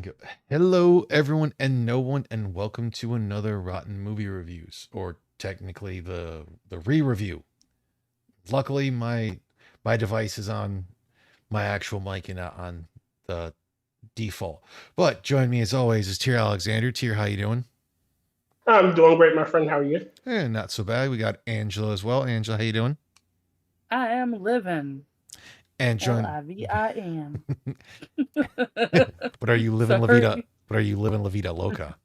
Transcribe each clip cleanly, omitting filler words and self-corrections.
go. Hello, everyone, and no one, and welcome to another Rotten Movie Reviews, or technically the re-review. Luckily, my device is on my actual mic and not on the default. But join me as always is Tier Alexander. Tier, how you doing? I'm doing great, my friend. How are you? Not so bad. We got Angela as well. Angela, how you doing? I am living. And join. Livim. But are you living La Vida? Sorry. But are you living La Vida Loca?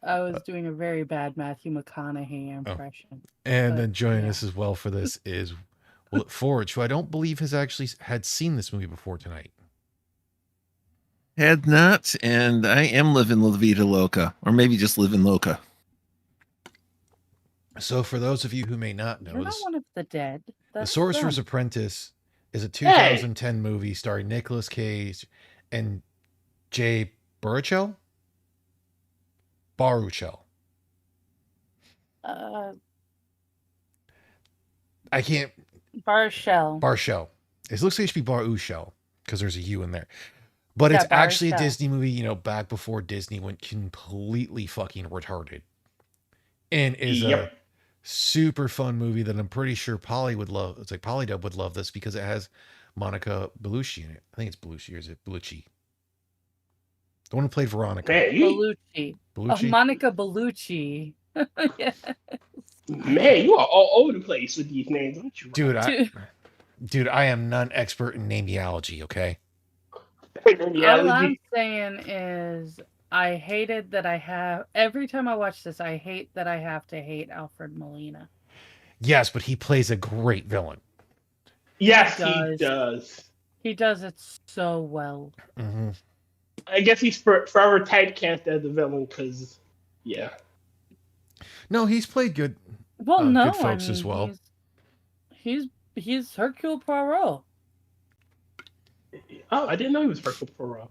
I was doing a very bad Matthew McConaughey Oh. impression. And But, then joining yeah. us as well for this is Will Forge, who I don't believe has actually had seen this movie before tonight. Had not, and I am living La Vida Loca, or maybe just living Loca. So for those of you who may not know, You're not one of the dead. The That's Sorcerer's them. Apprentice is a 2010 movie starring Nicolas Cage and Jay Baruchel? Baruchel. I can't. Barshell. Barshell. It looks like it should be Baruchel because there's a U in there. But Yeah, it's actually a Barshell. Disney movie, back before Disney went completely fucking retarded. And is a super fun movie that I'm pretty sure Polly would love. It's like Polydub would love this because it has Monica Bellucci in it. I think it's Bellucci, or is it Bellucci? The one who played Veronica. Bellucci. Bellucci? Oh, Monica Bellucci. Yes. Man, you are all over the place with these names, aren't you? Dude, I am none expert in nameology, okay? All I'm saying is I hated that I have... Every time I watch this, I hate that I have to hate Alfred Molina. Yes, but he plays a great villain. Yes, he does. He does it so well. Mm-hmm. I guess he's forever typecast as a villain because, yeah. No, he's played good. Well, no, good folks as well. He's Hercule Poirot. Oh, I didn't know he was Hercule Poirot.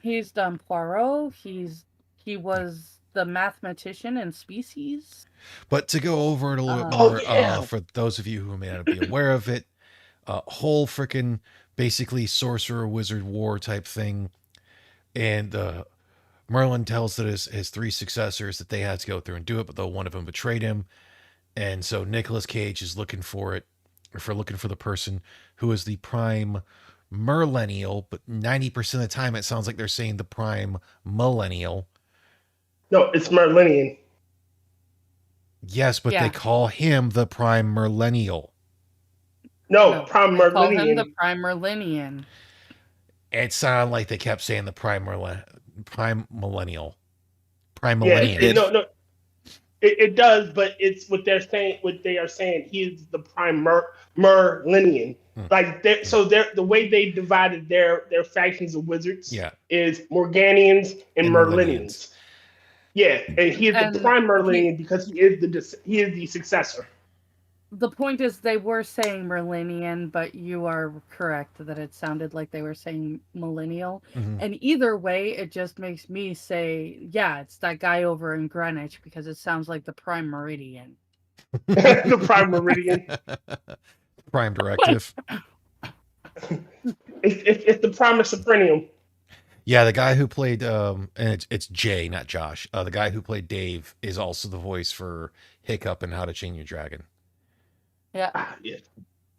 He's done Poirot. He was the mathematician in Species. But to go over it a little bit more, for those of you who may not be aware of it, whole freaking basically sorcerer wizard war type thing, and Merlin tells that his three successors that they had to go through and do it, but though one of them betrayed him, and so Nicolas Cage is looking for the person who is the prime Merlennial, but 90% of the time it sounds like they're saying the prime millennial. No, it's Merlinian. Yes, but they call him the prime Merlennial. No, prime Merlinian. Call him the prime Merlinian. It sounded like they kept saying the prime millennial. Prime yeah, millennial. No. It does, but it's what they're saying. What they are saying, he is the prime Merlinian. Like the way they divided their factions of wizards is Morganians and Merlinians. Yeah, and he is the prime Merlinian because he is the successor. The point is, they were saying Merlinian, but you are correct that it sounded like they were saying millennial. Mm-hmm. And either way, it just makes me say, yeah, it's that guy over in Greenwich because it sounds like the prime meridian. The prime meridian. Prime directive. It's the prime supremium. Yeah, the guy who played and it's Jay, not Josh. The guy who played Dave is also the voice for Hiccup in How to Train Your Dragon. Yeah.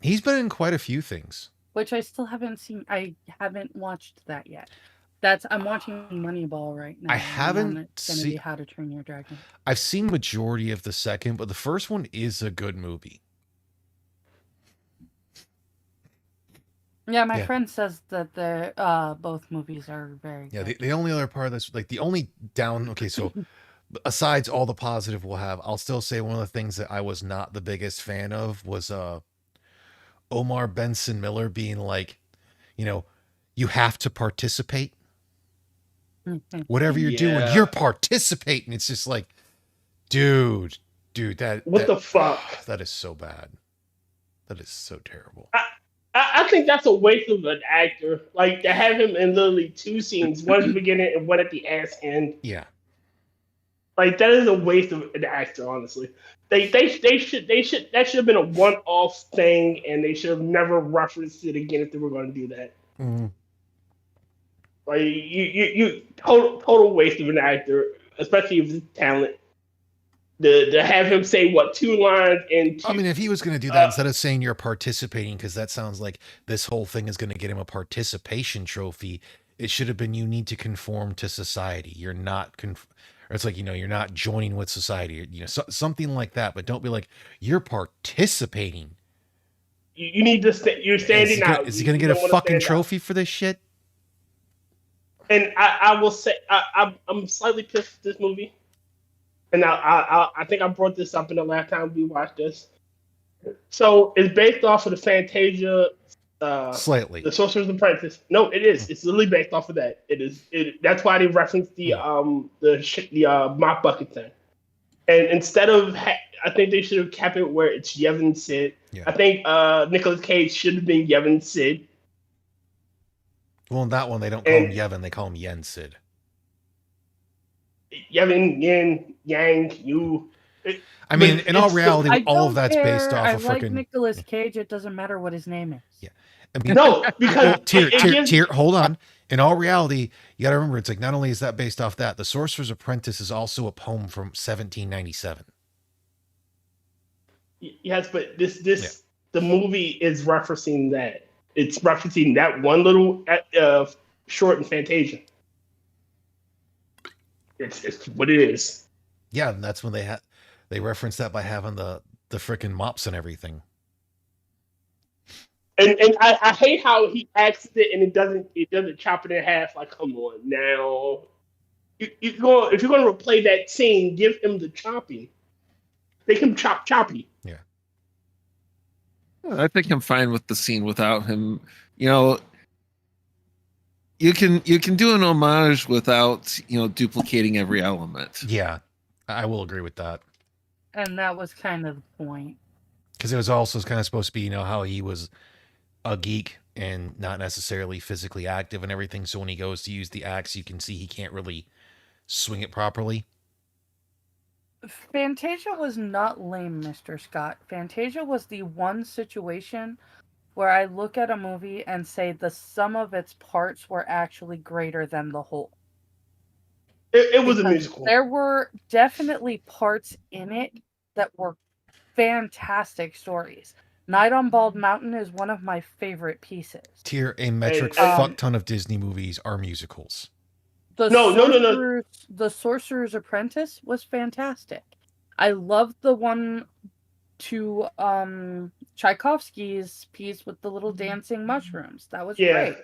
He's been in quite a few things. Which I still haven't seen. I haven't watched that yet. I'm watching Moneyball right now. I haven't seen How to Train Your Dragon. I've seen majority of the second, but the first one is a good movie. Yeah, my friend says that both movies are very good. Yeah, the only other part of this, like the only down, okay, so besides all the positive we'll have, I'll still say one of the things that I was not the biggest fan of was Omar Benson Miller being like, you have to participate. Whatever you're doing, you're participating. It's just like, dude, what the fuck? That is so bad. That is so terrible. I think that's a waste of an actor. Like to have him in literally two scenes, one at the beginning and one at the ass end. Yeah. Like that is a waste of an actor, honestly. They should that should have been a one-off thing, and they should have never referenced it again if they were going to do that. Mm-hmm. Like you total waste of an actor, especially if it's talent. To have him say what 2 lines and I mean, if he was going to do that, instead of saying you're participating, because that sounds like this whole thing is going to get him a participation trophy, it should have been you need to conform to society. You're not or it's like, you're not joining with society, something like that. But don't be like, you're participating. You need to you're standing out. Is he going to get a fucking trophy for this shit? And I will say I'm slightly pissed at this movie. And I think I brought this up in the last time we watched this. So it's based off of the Fantasia, slightly, the Sorcerer's Apprentice. No, it is. It's literally based off of that. It is. That's why they referenced the mop bucket thing. And instead of, I think they should have kept it where it's Yevon Sid. Yeah. I think Nicolas Cage should have been Yevon Sid. Well, in that one they don't call him Yevon; they call him Yen Sid. Yevon, Yin, Yang, Yu. I mean, in all reality, all of that's based off of freaking Nicolas Cage. It doesn't matter what his name is. Yeah, I mean, no, because Tier. Hold on. In all reality, you got to remember, it's like not only is that based off that, The Sorcerer's Apprentice is also a poem from 1797. Yes, but the movie is referencing that. It's referencing that one little short in Fantasia. It's what it is. Yeah, and that's when they reference that by having the frickin' mops and everything. And I hate how he acts it and it doesn't chop it in half. Like, come on now, if you're gonna replay that scene, give him the chopping. Make him choppy. Yeah. I think I'm fine with the scene without him. You can do an homage without duplicating every element. Yeah, I will agree with that. And that was kind of the point. Because it was also kind of supposed to be, how he was a geek and not necessarily physically active and everything. So when he goes to use the axe, you can see he can't really swing it properly. Fantasia was not lame, Mr. Scott. Fantasia was the one situation where I look at a movie and say the sum of its parts were actually greater than the whole. It was a musical. There were definitely parts in it that were fantastic stories. Night on Bald Mountain is one of my favorite pieces. Tier, a metric fuck ton of Disney movies are musicals. No. The Sorcerer's Apprentice was fantastic. I loved the one to Tchaikovsky's piece with the little dancing mushrooms. That was great.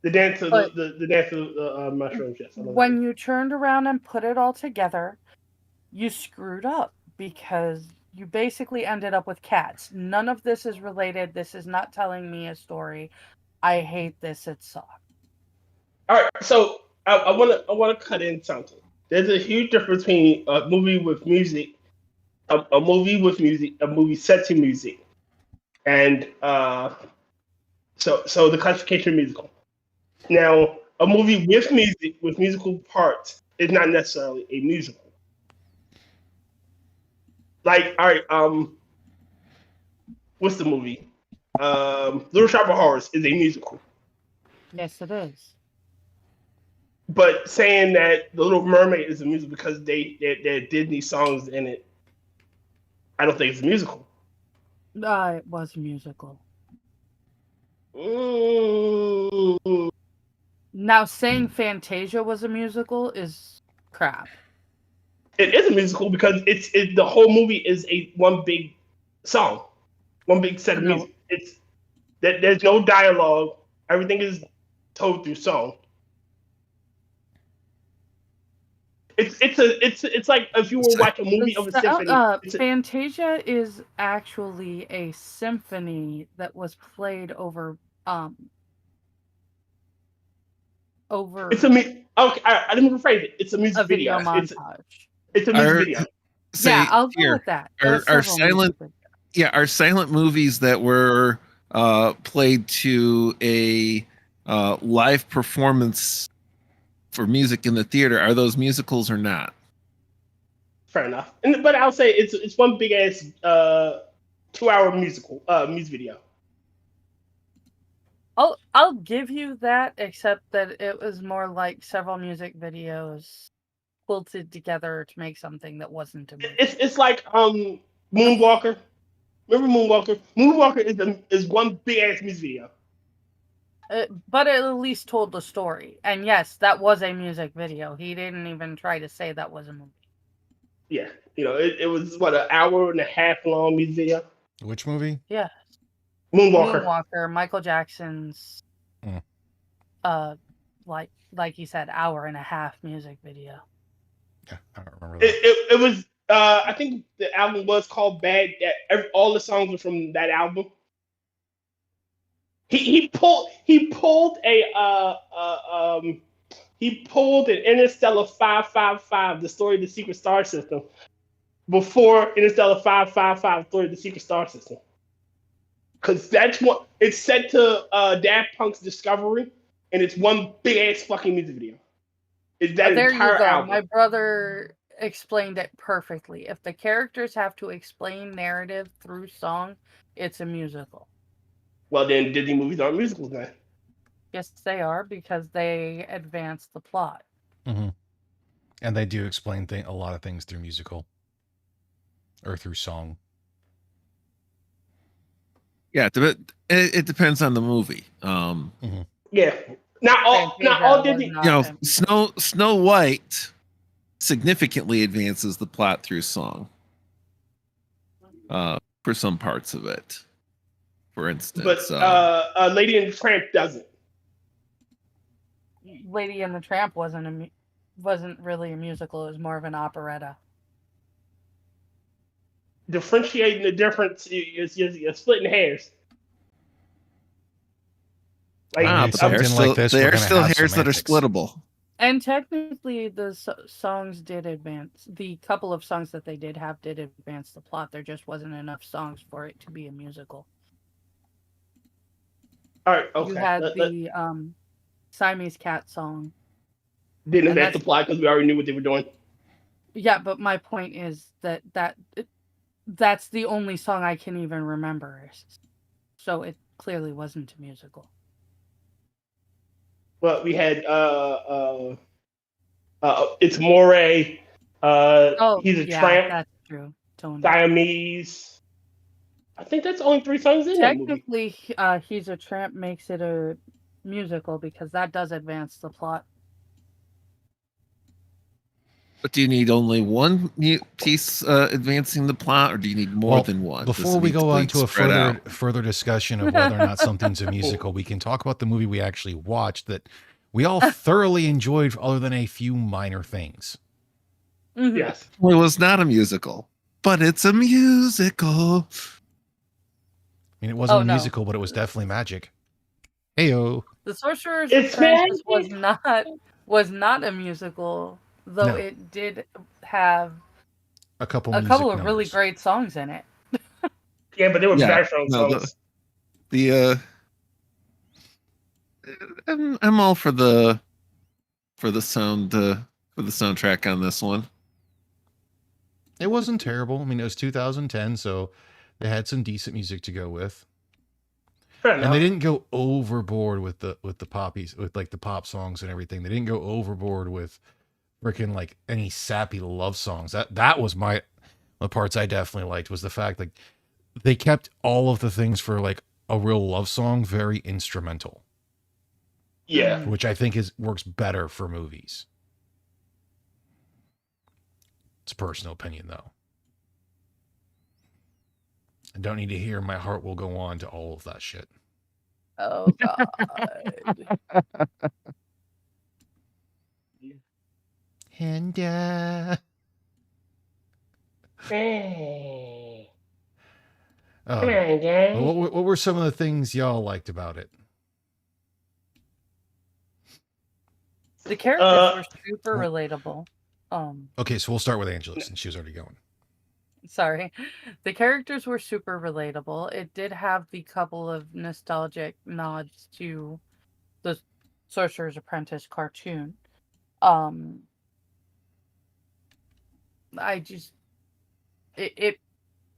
The dance of the mushrooms. Yes. When you turned around and put it all together, you screwed up because you basically ended up with cats. None of this is related. This is not telling me a story. I hate this. It sucks. All right, so I want to cut in something. There's a huge difference between a movie with music, a movie set to music, and so the classification of musical. Now, a movie with music, with musical parts, is not necessarily a musical. Like, all right, what's the movie? Little Shop of Horrors is a musical. Yes, it is. But saying that The Little Mermaid is a musical because they're Disney songs in it, I don't think it's a musical. It was a musical. Ooh. Now, saying Fantasia was a musical is crap. It is a musical because the whole movie is one big song, one big set of music. There's no dialogue. Everything is told through song. It's like if you were watching a movie of a symphony. Fantasia is actually a symphony that was played over. It's a okay. I didn't rephrase it. It's a music video. Montage. It's a music video. Yeah, I'll go with that. Are silent movies that were played to a live performance for music in the theater, are those musicals or not? Fair enough. But I'll say it's one big ass 2-hour music video. I'll give you that, except that it was more like several music videos quilted together to make something that wasn't a movie. It's like Moonwalker. Remember Moonwalker? Moonwalker is one big ass music video. But it at least told the story. And yes, that was a music video. He didn't even try to say that was a movie. Yeah, it was what, an hour and a half long music video. Which movie? Yeah. Moonwalker. Michael Jackson's like you said, hour and a half music video. Yeah, I don't remember that. It was I think the album was called Bad. All the songs were from that album. He pulled an Interstellar 555, the story of the secret star system, before Interstellar 555, story of the secret star system. Because that's what it's set to Daft Punk's Discovery, and it's one big ass fucking music video. Is that there entire you go. album? My brother explained it perfectly. If the characters have to explain narrative through song, it's a musical. Well, then Disney movies aren't musicals then. Yes, they are, because they advance the plot. Mm-hmm. And they do explain a lot of things through musical or through song. Yeah, it depends on the movie. Mm-hmm. Yeah, not all Disney. Snow White significantly advances the plot through song. For some parts of it, for instance. But Lady and the Tramp doesn't. Lady and the Tramp wasn't really a musical. It was more of an operetta. Differentiating the difference, you're splitting hairs. Like something like this, there are still hairs that are splittable. And technically, the songs did advance. The couple of songs that they did have did advance the plot. There just wasn't enough songs for it to be a musical. All right, okay. You had the Siamese Cat song. Didn't advance the plot because we already knew what they were doing. Yeah, but my point is that's the only song I can even remember. So it clearly wasn't a musical. Well, we had it's Moray. He's a tramp. That's true. Tony. Siamese. I think that's only 3 songs in that movie. Technically, He's a Tramp makes it a musical because that does advance the plot. But do you need only one piece advancing the plot, or do you need more than one? Before we go on to a further discussion of whether or not something's a musical, we can talk about the movie we actually watched that we all thoroughly enjoyed, other than a few minor things. Mm-hmm. Yes. Well, it was not a musical, but it's a musical. I mean, it wasn't a musical, but it was definitely magic. Heyo. The Sorcerer's Apprentice was not a musical. Though it did have a couple of really great songs in it. Yeah, but they were background songs. I'm all for the soundtrack on this one. It wasn't terrible. I mean, it was 2010, so they had some decent music to go with. And they didn't go overboard with the poppies, with like the pop songs and everything. They didn't go overboard with freaking like any sappy love songs. That was the parts I definitely liked, was the fact like they kept all of the things for like a real love song very instrumental. Yeah. Which I think works better for movies. It's a personal opinion though. I don't need to hear "My Heart Will Go On" to all of that shit. Oh God. And Hey. Come on, guys. What were some of the things y'all liked about it? The characters were super relatable. Okay, so we'll start with Angela since she was already going. Sorry. The characters were super relatable. It did have the couple of nostalgic nods to the Sorcerer's Apprentice cartoon. It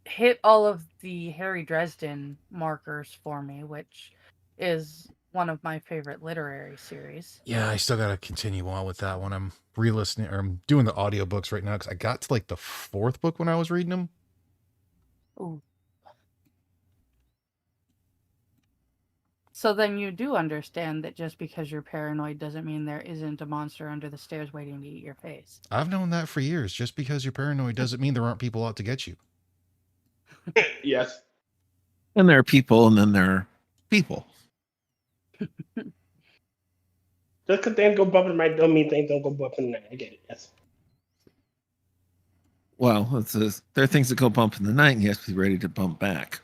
hit all of the Harry Dresden markers for me, which is one of my favorite literary series. Yeah, I still gotta continue on with that one. I'm re-listening, or I'm doing the audiobooks right now because I got to like the 4th book when I was reading them. Ooh. So then you do understand that just because you're paranoid doesn't mean there isn't a monster under the stairs waiting to eat your face. I've known that for years. Just because you're paranoid doesn't mean there aren't people out to get you. Yes. And there are people, and then there are people. Just because things go bump in the night don't mean things don't go bump in the night. I get it. Yes. Well, there are things that go bump in the night, and you have to be ready to bump back,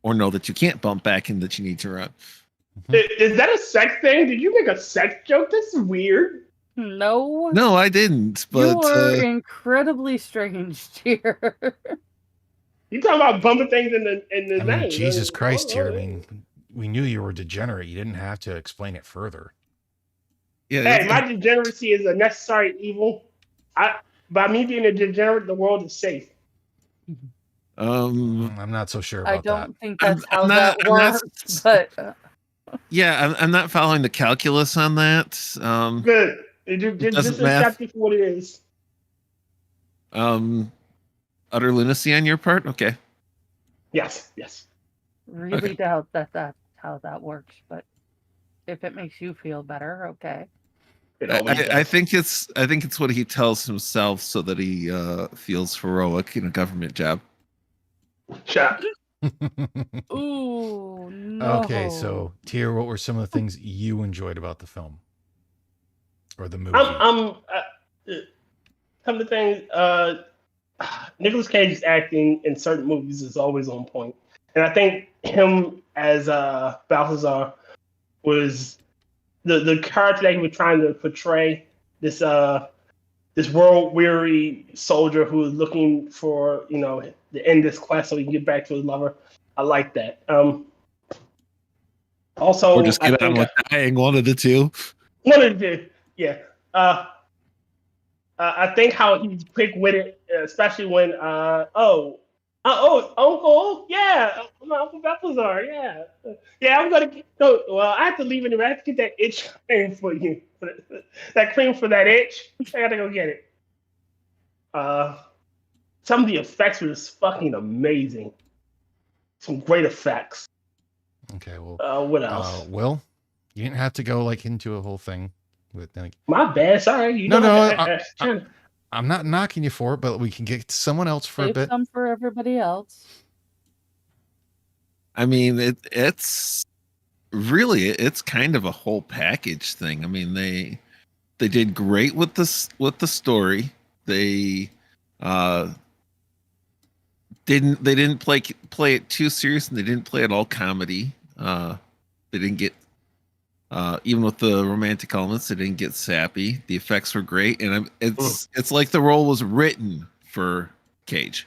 or know that you can't bump back and that you need to run. Is that a sex thing? Did you make a sex joke? This is weird. No, I didn't. But you are incredibly strange here. You talking about bumping things in the I night? mean, Jesus Christ, here. I mean, we knew you were degenerate. You didn't have to explain it further. yeah, Hey, my degeneracy is a necessary evil. By me being a degenerate, the world is safe. I'm not so sure about I don't that. think that's how that works. But yeah, I'm not following the calculus on that. Good. Just accept it for what it is. Utter lunacy on your part? Okay. Yes. really doubt that that's how that works. But if it makes you feel better, okay. I think it's what he tells himself so that he feels heroic in a government job. Shut up. Ooh, no. Okay, so Tier, what were some of the things you enjoyed about the film or the movie? Some of the things. Nicolas Cage's acting in certain movies is always on point, and I think him as Balthazar was the character that he was trying to portray. This world weary soldier who is looking for to end this quest so he can get back to his lover. I like that. Also, or just get on with dying, one of the two. One of the two, yeah. I think how he's quick with it, especially when uncle, yeah, Uncle Balthazar, yeah, I'm gonna go. Well, I have to leave anyway. I have to get that itch cream for you, that cream for that itch. I gotta go get it. Some of the effects were just fucking amazing. Some great effects. Okay, well, what else? Will, you didn't have to go like into a whole thing. With like, my bad. Sorry. I'm not knocking you for it, but we can get to someone else for a bit. Some for everybody else. I mean, it's kind of a whole package thing. I mean, they did great with the story. They didn't play it too serious, and they didn't play it all comedy. They didn't get even with the romantic elements, they didn't get sappy. The effects were great, and it's like the role was written for Cage.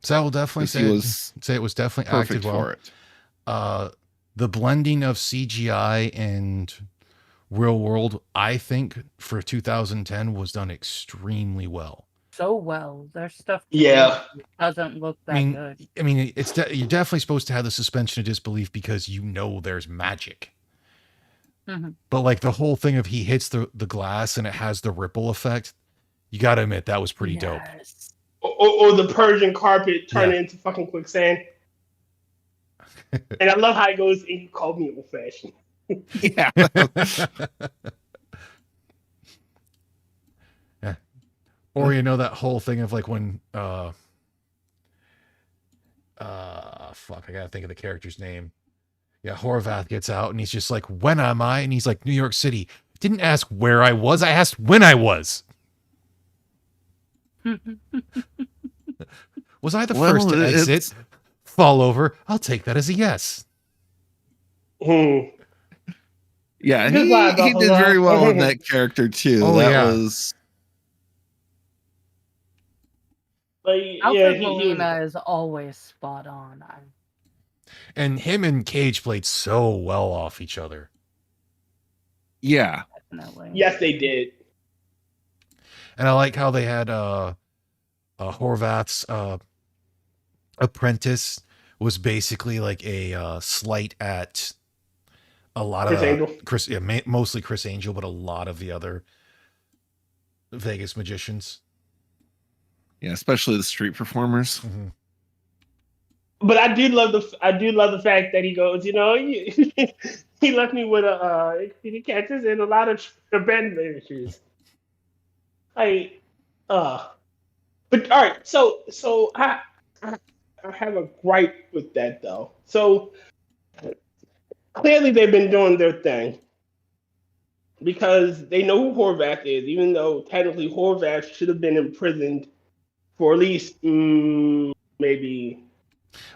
So I will definitely say it was definitely acted well. For it. The blending of CGI and real world, I think, for 2010 was done extremely well. So well. Their stuff doesn't look that good. I mean, you're definitely supposed to have the suspension of disbelief because there's magic. Mm-hmm. But like the whole thing of he hits the glass and it has the ripple effect, you got to admit that was pretty dope. Or the Persian carpet turning into fucking quicksand. And I love how it goes, and you called me old fashioned. Yeah. Or that whole thing of like when fuck, I gotta think of the character's name. Yeah, Horvath gets out and he's just like, when am I? And he's like, New York City. Didn't ask where I was, I asked when I was. Was I the first to exit? Fall over. I'll take that as a yes. Yeah, he did very well in that character too. Was. Alfred Molina is always spot on. And him and Cage played so well off each other. Yeah. Definitely. Yes, they did. And I like how they had Horvath's Apprentice was basically like a slight at a lot Chris of Angel. mostly Chris Angel, but a lot of the other Vegas magicians. Yeah, especially the street performers. Mm-hmm. But I do love the fact that he goes, he left me with he catches and a lot of abandonment issues. I but all right, so I have a gripe with that though. So clearly they've been doing their thing because they know who Horvath is, even though technically Horvath should have been imprisoned for at least maybe.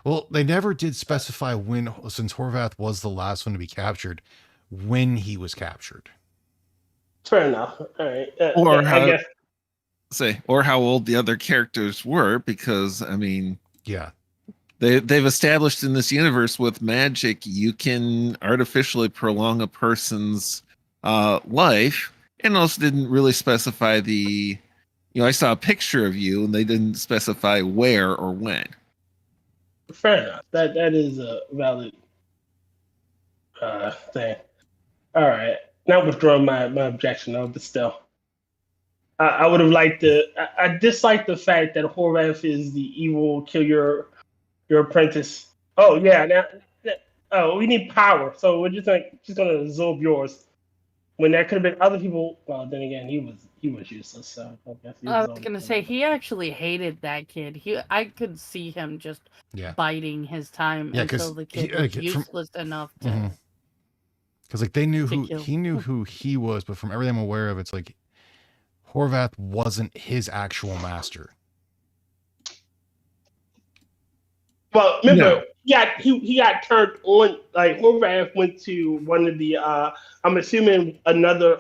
Well, they never did specify when, since Horvath was the last one to be captured, when he was captured. Fair enough. All right. Or I guess. Or how old the other characters were, because I mean, yeah, they've established in this universe with magic you can artificially prolong a person's life, and also didn't really specify the. I saw a picture of you, and they didn't specify where or when. Fair enough. That is a valid thing. All right. Not withdrawing my objection though, but still. I would have liked to. I dislike the fact that Horvath is the evil kill your apprentice. Oh yeah. We need power, so we're just gonna absorb yours. When there could have been other people. Well, then again, he was useless. So I guess I was gonna say he actually hated that kid. I could see him just biding his time until the kid was useless enough to. Because like they knew who he was, but from everything I'm aware of, it's like Horvath wasn't his actual master. Well, remember, he got turned on. Like Horvath went to one of the. I'm assuming another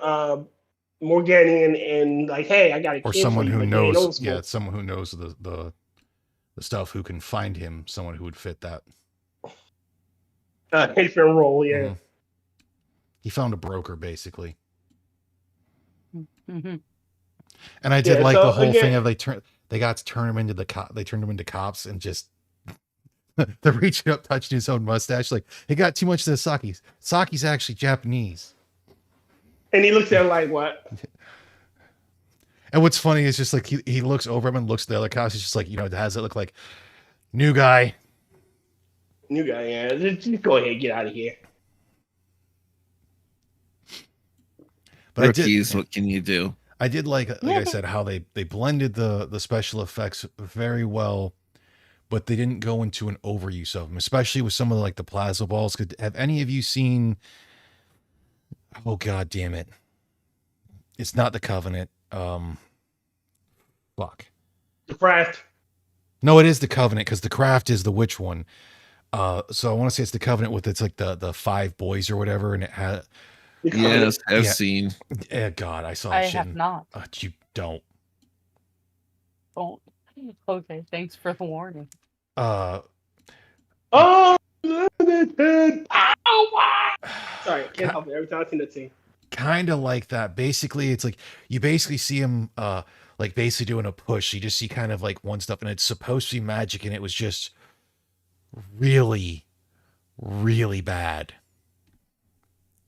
Morganian, and like, hey, I got a kid. Or someone who knows. Yeah, someone who knows the stuff, who can find him. Someone who would fit that. Patron role, yeah. Mm-hmm. He found a broker, basically. Mm-hmm. And I did the whole thing of they turned him into cops and just they're reaching up, touching his own mustache, like he got too much of the sake. Sake's actually Japanese. And he looks at him like, what? And what's funny is just like he looks over him and looks at the other cops. He's just like, does it look like new guy? New guy, yeah. Just go ahead, get out of here. But Rookies, what can you do? I did like I said, how they blended the special effects very well, but they didn't go into an overuse of them, especially with some of the plasma balls. Have any of you seen? Oh God damn it! It's not the Covenant. Fuck. The Craft. No, it is the Covenant, because the Craft is the witch one. So I want to say it's the Covenant with it's like the 5 boys or whatever, and it had. Yes, I've seen. Yeah, God, I saw. I have not. You don't. Oh, okay. Thanks for the warning. Oh, sorry, I can't help it. Every time I see that scene. Kind of like that. Basically, it's like you basically see him basically doing a push. You just see kind of like one stuff, and it's supposed to be magic, and it was just really, really bad.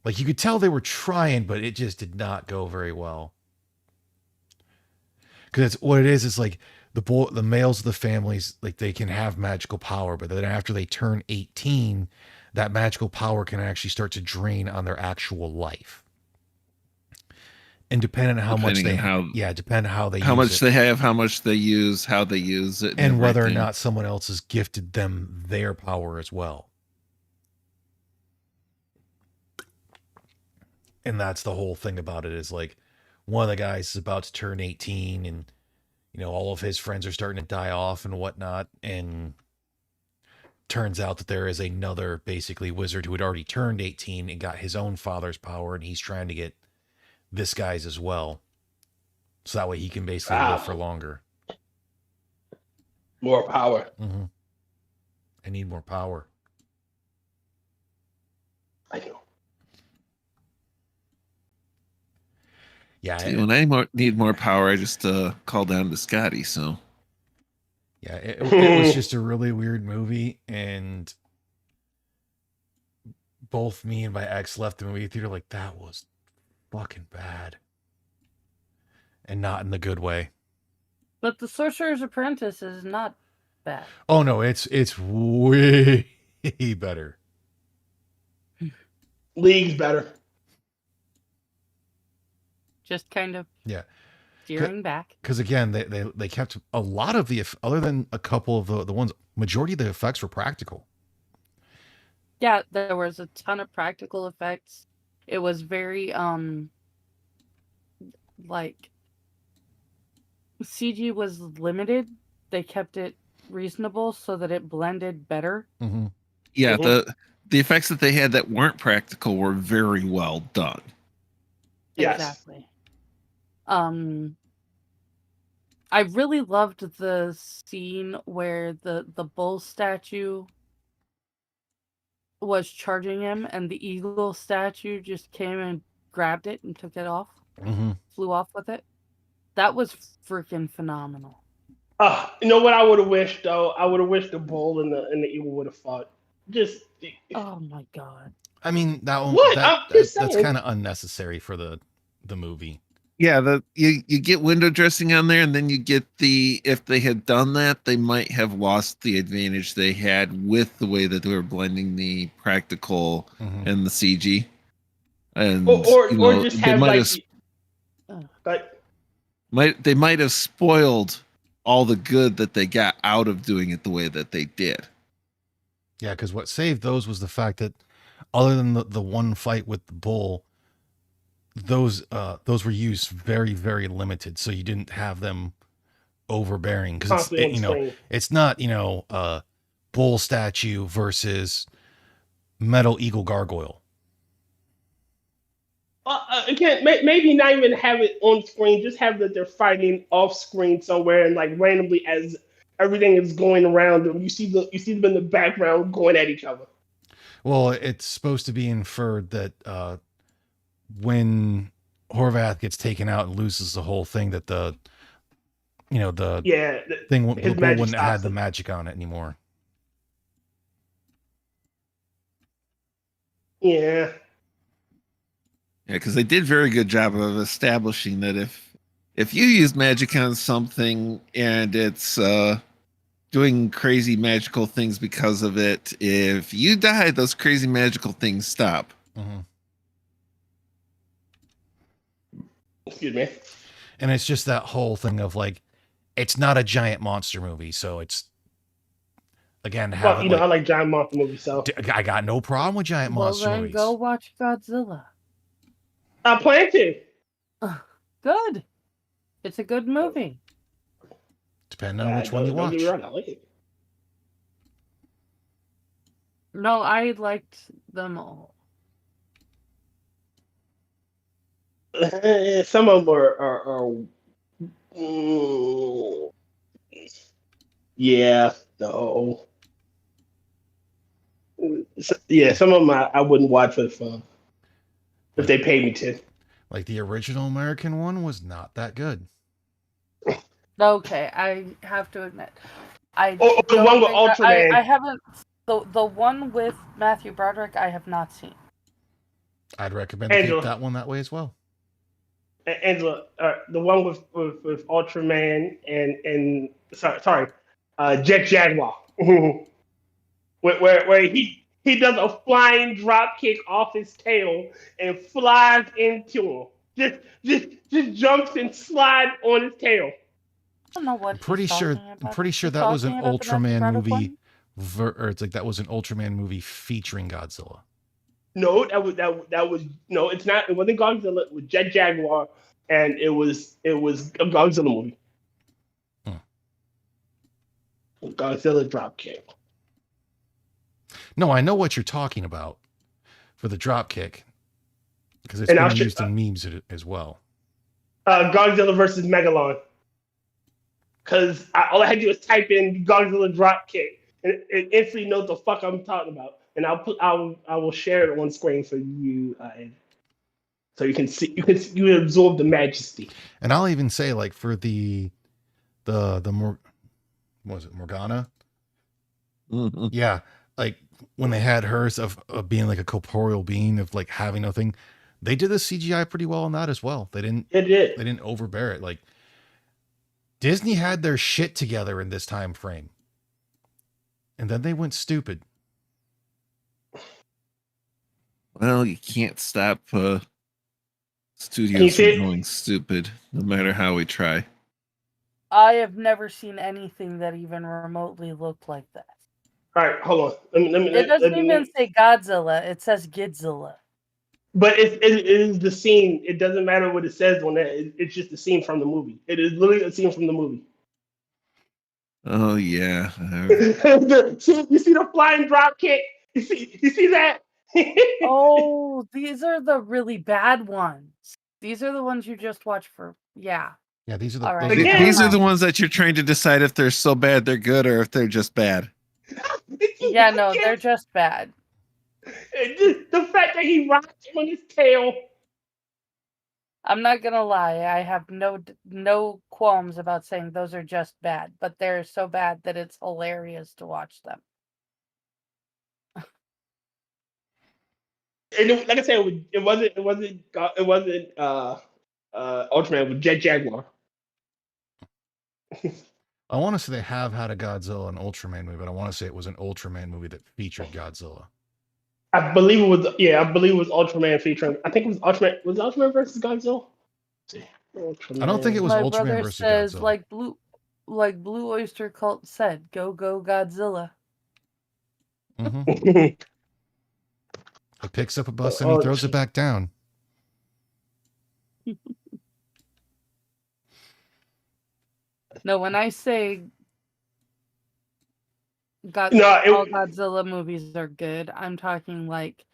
Like you could tell they were trying, but it just did not go very well. Because what it is. It's like the males of the families, like they can have magical power, but then after they turn 18, that magical power can actually start to drain on their actual life. And depending on how much they have, how much they use, how they use it, and whether or not someone else has gifted them their power as well. And that's the whole thing about it, is like one of the guys is about to turn 18, and all of his friends are starting to die off and whatnot, and turns out that there is another basically wizard who had already turned 18 and got his own father's power, and he's trying to get this guy's as well, so that way he can basically live for longer. More power. Mm-hmm. I need more power. I know. Yeah. See, when I need more power, I just call down to Scotty. So. Yeah, it was just a really weird movie, and both me and my ex left the movie theater like, that was fucking bad, and not in the good way. But The Sorcerer's Apprentice is not bad. Oh no, it's way better. League's better. Just kind of steering back. Because again, they kept a lot of the, other than a couple of the ones, majority of the effects were practical. Yeah, there was a ton of practical effects. It was very like CG was limited. They kept it reasonable so that it blended better. Mm-hmm. Yeah, the effects that they had that weren't practical were very well done. Yes. Exactly. I really loved the scene where the bull statue was charging him, and the eagle statue just came and grabbed it and took it off. Mm-hmm. Flew off with it. That was freaking phenomenal. You know what I would have wished though? I would have wished the bull and the eagle would have fought. Just. Oh my god. I mean, that's kind of unnecessary for the movie. Yeah, you get window dressing on there, and then you get if they had done that, they might have lost the advantage they had with the way that they were blending the practical and the CG. And or just have they might have spoiled all the good that they got out of doing it the way that they did. Yeah, because what saved those was the fact that, other than the one fight with the bull, those were used very, very limited, so you didn't have them overbearing, because it's not bull statue versus metal eagle gargoyle. Again, maybe not even have it on screen. Just have that they're fighting off screen somewhere, and like randomly as everything is going around them, you see them in the background going at each other. Well, it's supposed to be inferred that when Horvath gets taken out and loses the whole thing, that the thing the bull wouldn't have had the magic on it anymore. Yeah. Yeah, because they did a very good job of establishing that if you use magic on something and it's doing crazy magical things because of it, if you die, those crazy magical things stop. Mm-hmm. Excuse me. And it's just that whole thing of like, it's not a giant monster movie, so it's, again, I like giant monster movies, so I got no problem with giant monster movies. Go watch Godzilla. I plan to. Good. It's a good movie. Depending on which one you watch. I like it. No, I liked them all. Some of them are yeah, no. Yeah, some of them I wouldn't watch for the fun. If they paid me to. Like the original American one was not that good. Okay, I have to admit. The one with Ultraman. I haven't. The one with Matthew Broderick, I have not seen. I'd recommend to keep that one that way as well. Angela, the one with Ultraman and Jet Jaguar, where he does a flying drop kick off his tail and flies into him. Just jumps and slides on his tail. I don't know what. I'm pretty sure that was an Ultraman movie, or it's like that was an Ultraman movie featuring Godzilla. No, that was no. It's not. It wasn't Godzilla. It was Jet Jaguar, and it was a Godzilla movie. Godzilla dropkick. No, I know what you're talking about for the dropkick, because it's been used in memes as well. Godzilla versus Megalon. Because all I had to do was type in Godzilla dropkick, and it instantly knows the fuck I'm talking about. And I will share it on screen for you, so you can see, you absorb the majesty. And I'll even say, like, for the more was it Morgana? Mm-hmm. Yeah, like when they had hers of being like a corporeal being of like having nothing, they did the CGI pretty well on that as well. They didn't overbear it. Like Disney had their shit together in this time frame, and then they went stupid. Well, you can't stop studios from going stupid, no matter how we try. I have never seen anything that even remotely looked like that. All right, hold on. It doesn't even say Godzilla. It says Gidzilla. But it is the scene. It doesn't matter what it says on that. It's just the scene from the movie. It is literally a scene from the movie. Oh yeah. You see the flying drop kick? You see that? Oh, these are the really bad ones. These are the ones you just watched for. Yeah. Yeah, these are the. All right. These are the ones that you're trying to decide if they're so bad they're good or if they're just bad. Yeah, no, they're just bad. The fact that he rocked him on his tail. I'm not gonna lie. I have no qualms about saying those are just bad, but they're so bad that it's hilarious to watch them. And like I said, it wasn't Ultraman with Jet Jaguar. I want to say they have had a Godzilla and Ultraman movie, but I want to say it was an Ultraman movie that featured Godzilla. I believe it was Ultraman featuring. I think it was Ultraman. Was it Ultraman versus Godzilla? I don't think it was My Ultraman brother versus says, Godzilla. like Blue Oyster Cult said, go Godzilla. Mm-hmm. It picks up a bus and he throws it back down. No, when I say all Godzilla movies are good, I'm talking like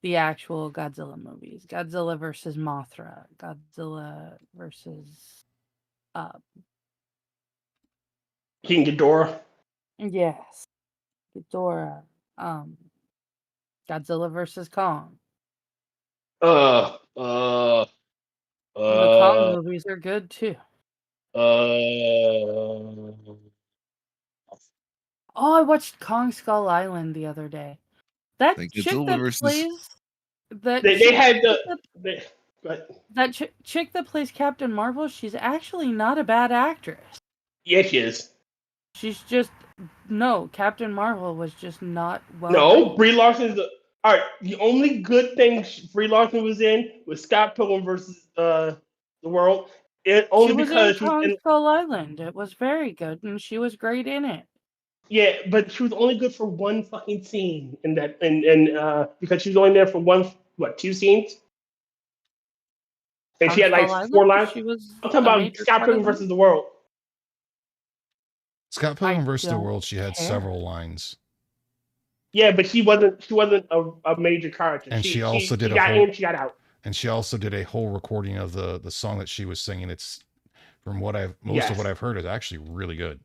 the actual Godzilla movies. Godzilla versus Mothra. Godzilla versus King Ghidorah. Yes. Ghidorah. Godzilla versus Kong. The Kong movies are good too. Oh, I watched Kong Skull Island the other day. That chick that plays that chick that plays Captain Marvel, she's actually not a bad actress. Yes, she is. She's just Captain Marvel was just not well. No, Brie Larson's all right. The only good thing Brie Larson was in was Scott Pilgrim versus the World. She was in Kong Skull Island. It was very good, and she was great in it. Yeah, but she was only good for one fucking scene in that, and because she was only there for two scenes, and she had like 4 lines. I'm talking about Scott Pilgrim versus the World. Scott Pilgrim versus the World. She had several lines. Yeah, but she wasn't a major character. And she also did she got out. And she also did a whole recording of the song that she was singing. It's from what of what I've heard is actually really good.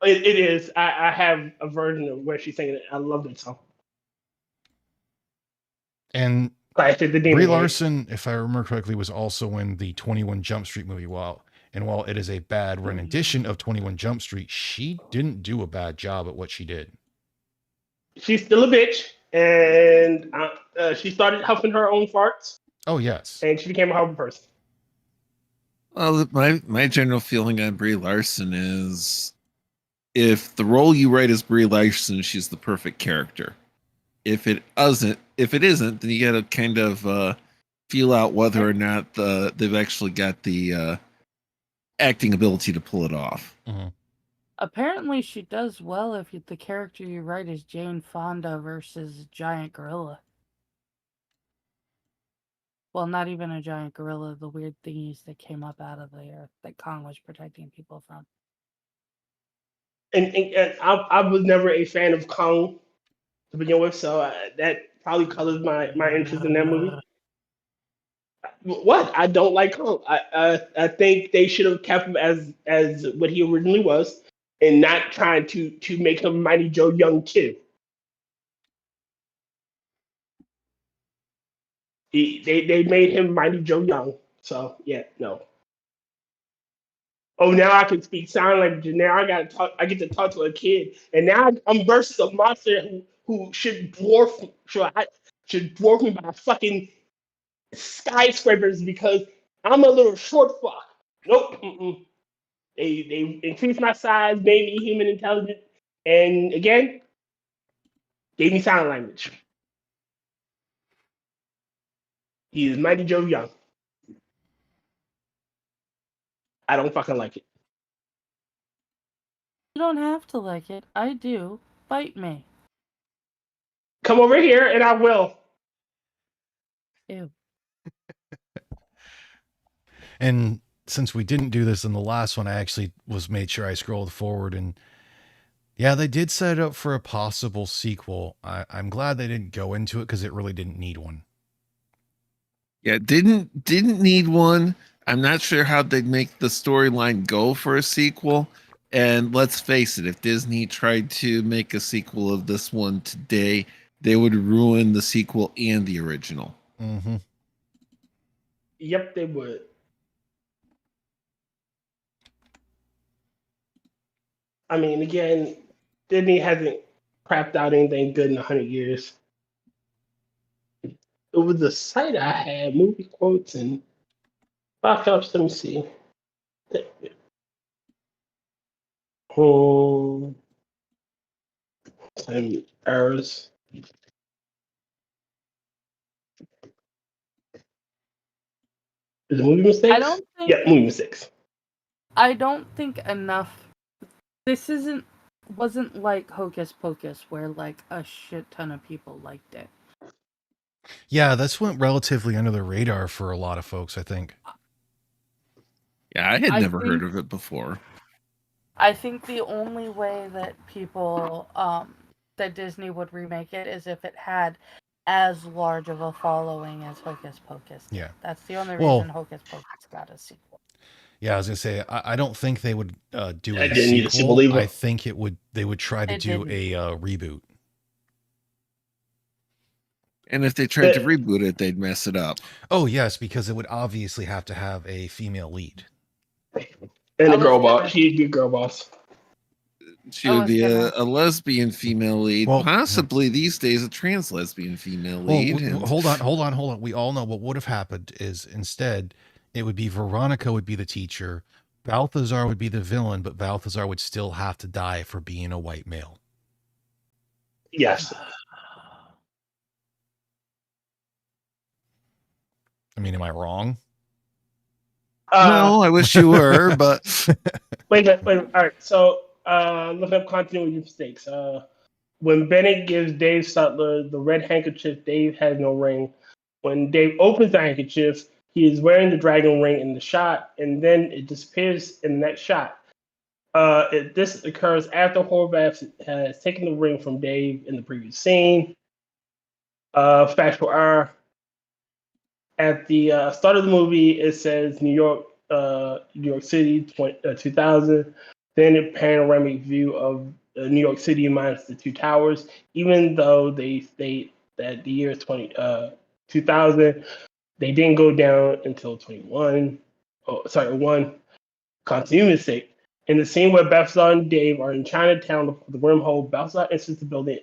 It is. I have a version of where she's singing it. I love that song. And Brie Larson, if I remember correctly, was also in the 21 Jump Street movie. While it is a bad rendition of 21 Jump Street, she didn't do a bad job at what she did. She's still a bitch, and she started huffing her own farts. Oh yes, and she became a horrible person. Well, my general feeling on Brie Larson is, if the role you write is Brie Larson, she's the perfect character. If it isn't, then you got to kind of feel out whether or not they've actually got the acting ability to pull it off. Mm-hmm. Apparently, she does well if the character you write is Jane Fonda versus giant gorilla. Well, not even a giant gorilla, the weird thingies that came up out of the earth that Kong was protecting people from. And I was never a fan of Kong to begin with, so that probably colors my interest in that movie. What? I don't like Kong. I think they should have kept him as what he originally was, and not trying to make him Mighty Joe Young too. They made him Mighty Joe Young, so yeah, no. Oh, now I can speak sign language. And now I get to talk to a kid. And now I'm versus a monster who should dwarf me by fucking skyscrapers because I'm a little short fuck. Nope. Mm-mm. They increased my size, made me human intelligent, and again, gave me sign language. He is Mighty Joe Young. I don't fucking like it. You don't have to like it. I do. Bite me. Come over here and I will. Ew. And since we didn't do this in the last one, I actually was made sure I scrolled forward, and yeah, they did set it up for a possible sequel. I'm glad they didn't go into it because it really didn't need one. Yeah, didn't need one. I'm not sure how they'd make the storyline go for a sequel. And let's face it, if Disney tried to make a sequel of this one today, they would ruin the sequel and the original. Mm-hmm. Yep, they would. I mean, again, Disney hasn't crapped out anything good in 100 years. It was the site I had, movie quotes and backups. Let me see. Some errors. Is it movie mistakes? I don't think. Yeah, movie mistakes. I don't think enough. This wasn't like Hocus Pocus, where like a shit ton of people liked it. Yeah, this went relatively under the radar for a lot of folks, I think. Yeah, I had never heard of it before. I think the only way that people, that Disney would remake it is if it had as large of a following as Hocus Pocus. Yeah. That's the only reason Hocus Pocus got a sequel. Yeah, I was gonna say I don't think they would do a sequel. I think they would try to do a reboot. And if they tried to reboot it, they'd mess it up. Oh yes, because it would obviously have to have a female lead. And a girl boss. She'd be a girl boss. She would be a lesbian female lead. Well, possibly these days a trans lesbian female lead. Hold on. We all know what would have happened is instead it would be Veronica would be the teacher, Balthazar would be the villain, but Balthazar would still have to die for being a white male. Yes. I mean, am I wrong? No, I wish you were, but wait. All right. So, look up continuity mistakes. When Bennett gives Dave Sutler the red handkerchief, Dave has no ring. When Dave opens the handkerchief, he is wearing the dragon ring in the shot, and then it disappears in the next shot. This occurs after Horvath has taken the ring from Dave in the previous scene. Factual error. At the start of the movie, it says New York City 2000. Then a panoramic view of New York City minus the two towers, even though they state that the year is 2000. They didn't go down until 21. Oh, sorry, one. Continuity mistake. In the scene where Balthazar and Dave are in Chinatown, the wormhole, Balthazar enters the building,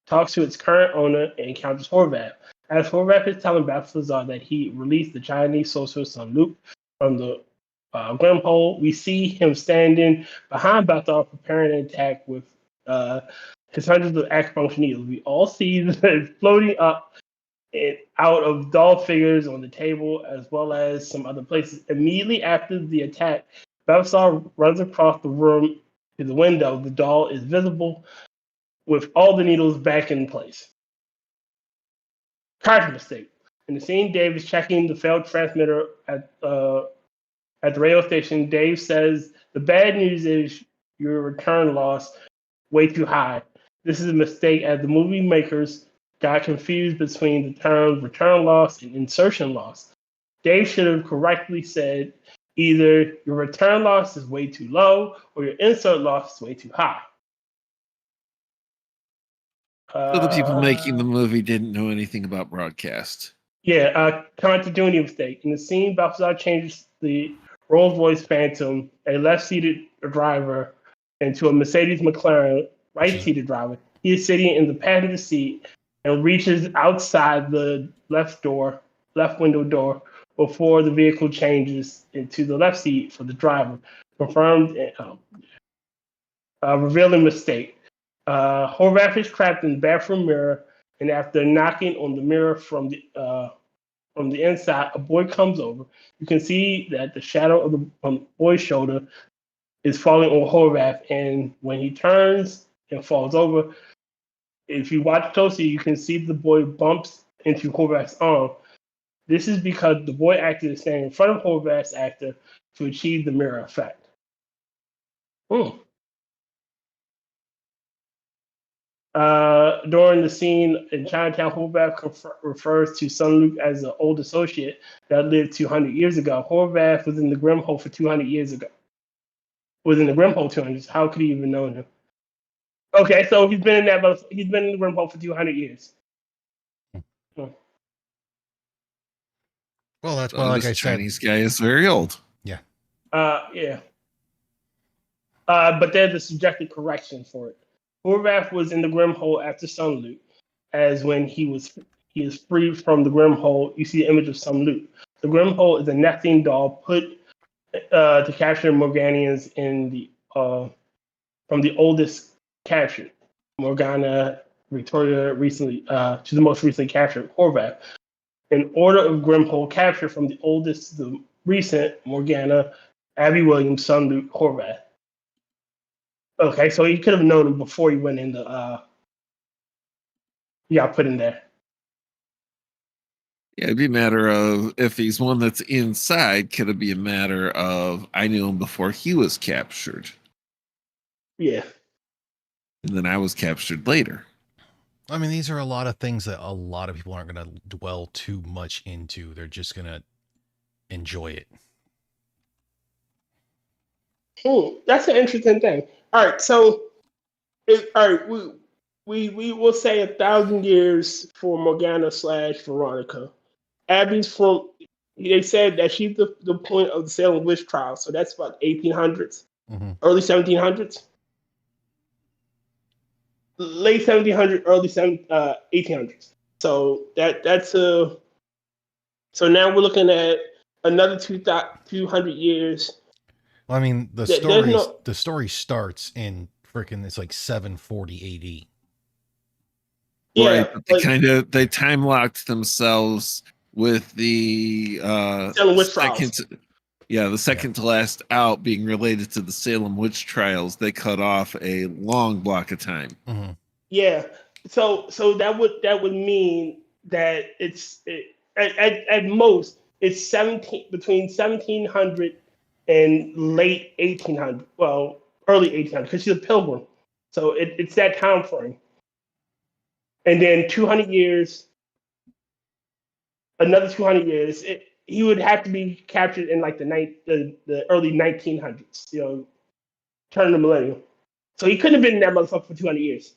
talks to its current owner, and encounters Horvath. As Horvath is telling Balthazar that he released the Chinese sorcerer son Luke from the wormhole, we see him standing behind Balthazar preparing an attack with his hundreds of acupuncture needles. We all see that floating up and out of doll figures on the table, as well as some other places. Immediately after the attack, Balthazar runs across the room to the window. The doll is visible with all the needles back in place. Character mistake. In the scene, Dave is checking the failed transmitter at the radio station. Dave says, "The bad news is your return loss way too high." This is a mistake as the movie makers got confused between the terms return loss and insertion loss. Dave should have correctly said either your return loss is way too low or your insert loss is way too high. So the people making the movie didn't know anything about broadcast. Yeah, continuity mistake. In the scene, Balthazar changes the Rolls-Royce Phantom, a left-seated driver, and to a Mercedes McLaren right-seated driver. He is sitting in the passenger seat and reaches outside the left window door, before the vehicle changes into the left seat for the driver. Confirmed, revealing mistake. Horvath is trapped in the bathroom mirror, and after knocking on the mirror from the inside, a boy comes over. You can see that the shadow of the boy's shoulder is falling on Horvath, and when he turns and falls over, if you watch closely, you can see the boy bumps into Horvath's arm. This is because the boy actor is standing in front of Horvath's actor to achieve the mirror effect. During the scene in Chinatown, Horvath refers to Son Luke as an old associate that lived 200 years ago. Horvath was in the Grimhole for 200 years ago. Was in the Grimhole 200 years. How could he even know him? Okay, so he's been in the Grimhole for 200 years. Well, that's why, like I said, Chinese guy is very old. Yeah. Yeah. But there's a subjective correction for it. Horvath was in the Grimhole after Son Luke, as when he is freed from the Grimhole. You see the image of Son Luke. The Grimhole is a nesting doll put to capture Morganians from the oldest captured. Morgana, Victoria recently, to the most recently captured, Horvath. In order of Grimhole capture from the oldest to the recent, Morgana, Abby Williams, Son Luke, Horvath. Okay, so he could have known him before he went in he got put in there. Yeah, it'd be a matter of, if he's one that's inside, could it be a matter of, I knew him before he was captured. Yeah. And then I was captured later. I mean, these are a lot of things that a lot of people aren't going to dwell too much into. They're just going to enjoy it. That's an interesting thing. All right, so we will say 1,000 years for Morgana / Veronica. Abby's from. They said that she's the point of the Salem witch trial, so that's about 1800s, early 1700s, late 1700s, early 1800s. So that's a. So now we're looking at another 200 years. Well, I mean, the story starts in freaking, it's like 740 AD. Yeah, right, but they time locked themselves with the Salem witch trials. The second to last out being related to the Salem witch trials. They cut off a long block of time. Mm-hmm. Yeah, so that would mean that at most it's between 1700 and late 1800. Well, early 1800, because she's a pilgrim, so it's that time frame. And then 200 years, another 200 years. He would have to be captured in like the early 1900s. Turn of the millennium. So he couldn't have been in that motherfucker for 200 years.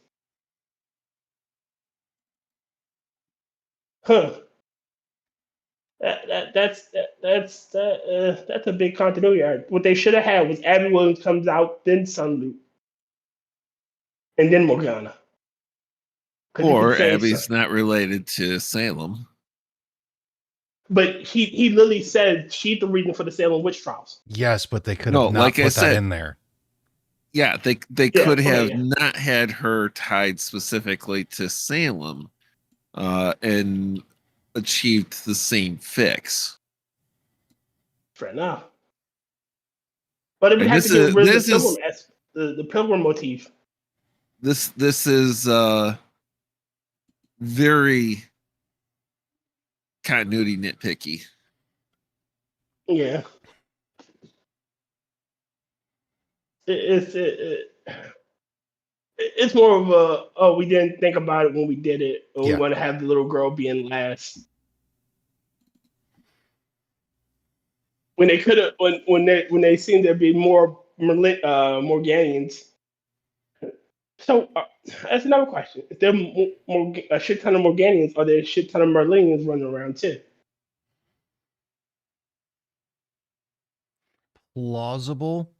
Huh. That's a big continuity error. What they should have had was Abby Williams comes out, then Son Luke, and then Morgana. Or Abby's not related to Salem. But he literally said she's the reason for the Salem witch trials. Yes, but they could have not put that in there. Yeah, they could have not had her tied specifically to Salem, and achieved the same fix. Fair enough. But it would have to get rid of the pilgrim motif. This is very continuity nitpicky. Yeah. It's more of we didn't think about it when we did it, or we want to have the little girl being last. When they could have, when they seen there be more Morganians. So that's another question. If there a shit ton of Morganians, are there a shit ton of Merlinians running around too? plausible.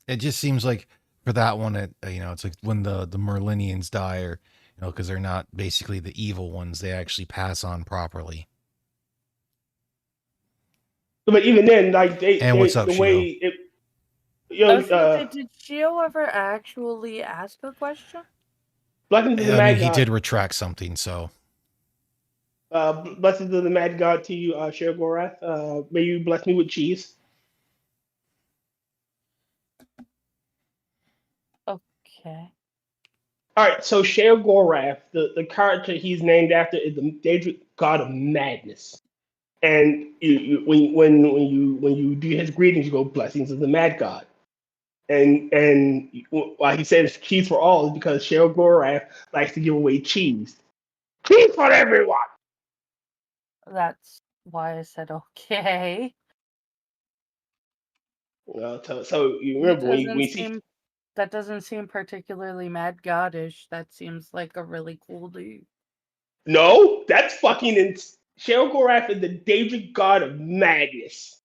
It just seems like for that one, it's like when the Merlinians die, or because they're not basically the evil ones, they actually pass on properly. But even then, like what's up, the Shio? way it, did Shio ever actually ask a question? Blessings of the Mad God. He did retract something, so. Blessings of the Mad God to you, Sheogorath. May you bless me with cheese. Okay. All right, so Sheogorath, the character he's named after, is the Daedric god of madness. And when you do his greetings, you go blessings of the Mad God. And why he says cheese for all is because Sheogorath likes to give away cheese. Cheese for everyone. That's why I said okay. So you remember when you see. That doesn't seem particularly mad goddish. That seems like a really cool dude. No, that's fucking. Sheogorath is the Daedric god of madness.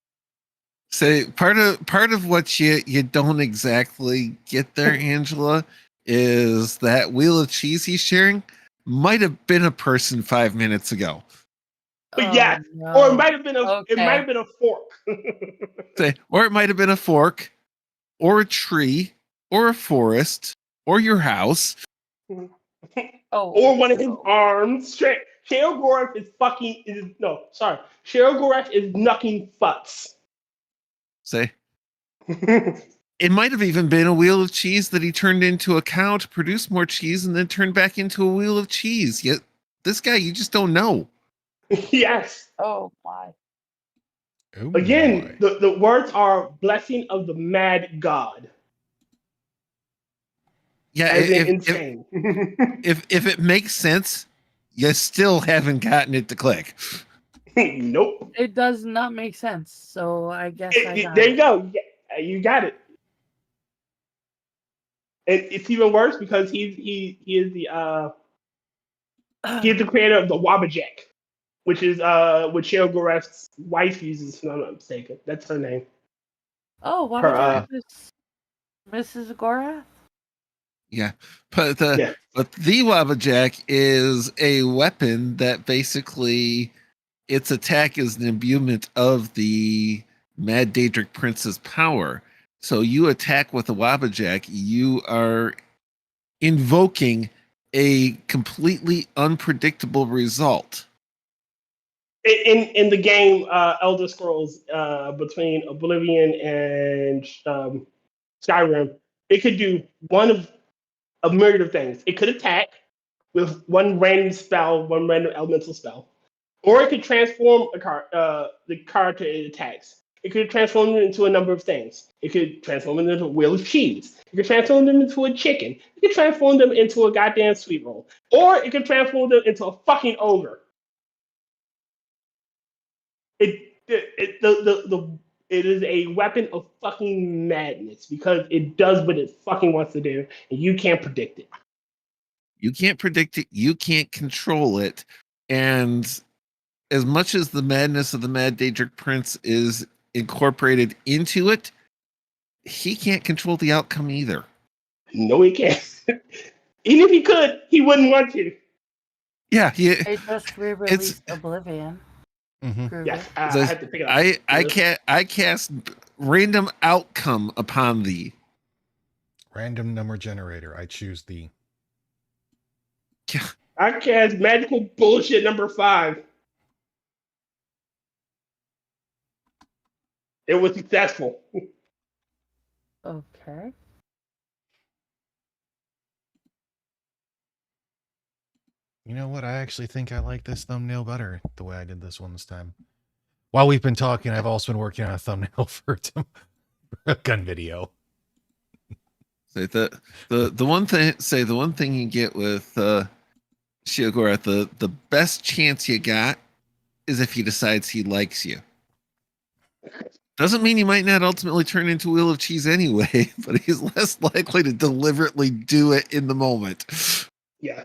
So part of what you don't exactly get there, Angela, is that wheel of cheese he's sharing might have been a person 5 minutes ago. But yeah, no. Or it might have been a fork. Or it might have been a fork, or a tree, or a forest, or your house. Or one of his arms. Sheogorath is Sheogorath is knucking futz. It might have even been a wheel of cheese that he turned into a cow to produce more cheese and then turned back into a wheel of cheese. Yet this guy, you just don't know. Yes. Oh my. Oh Again, my. The words are blessing of the Mad God. Yeah, insane. If it makes sense, you still haven't gotten it to click. Nope. It does not make sense. So I guess there you go. You got it. And it's even worse because he is the he is the creator of the Wabbajack, which is what Sheogorath's wife uses, if I'm not mistaken. That's her name. Oh, Wabbajack is Mrs. Gorath? Yeah. But the Wabbajack is a weapon that basically its attack is an imbuement of the Mad Daedric Prince's power. So you attack with a Wabbajack, you are invoking a completely unpredictable result. In the game Elder Scrolls, between Oblivion and Skyrim, it could do one of a myriad of things. It could attack with one random spell, one random elemental spell, or it could transform the character it attacks. It could transform them into a number of things. It could transform them into a wheel of cheese. It could transform them into a chicken. It could transform them into a goddamn sweet roll. Or it could transform them into a fucking ogre. It is a weapon of fucking madness because it does what it fucking wants to do, and you can't predict it. You can't predict it. You can't control it. And as much as the madness of the Mad Daedric Prince is incorporated into it, he can't control the outcome either. No, he can't. Even if he could, he wouldn't want to. Yeah, They just re-released Oblivion. Mm-hmm. Yes, I had to pick it up. I cast random outcome upon thee. Random number generator. I choose thee. I cast magical bullshit number 5. It was successful. Okay. You know what? I actually think I like this thumbnail better the way I did this one this time. While we've been talking, I've also been working on a thumbnail for a gun video. The one thing you get with Sheogorath, the best chance you got is if he decides he likes you. Doesn't mean he might not ultimately turn into a wheel of cheese anyway, but he's less likely to deliberately do it in the moment. Yeah.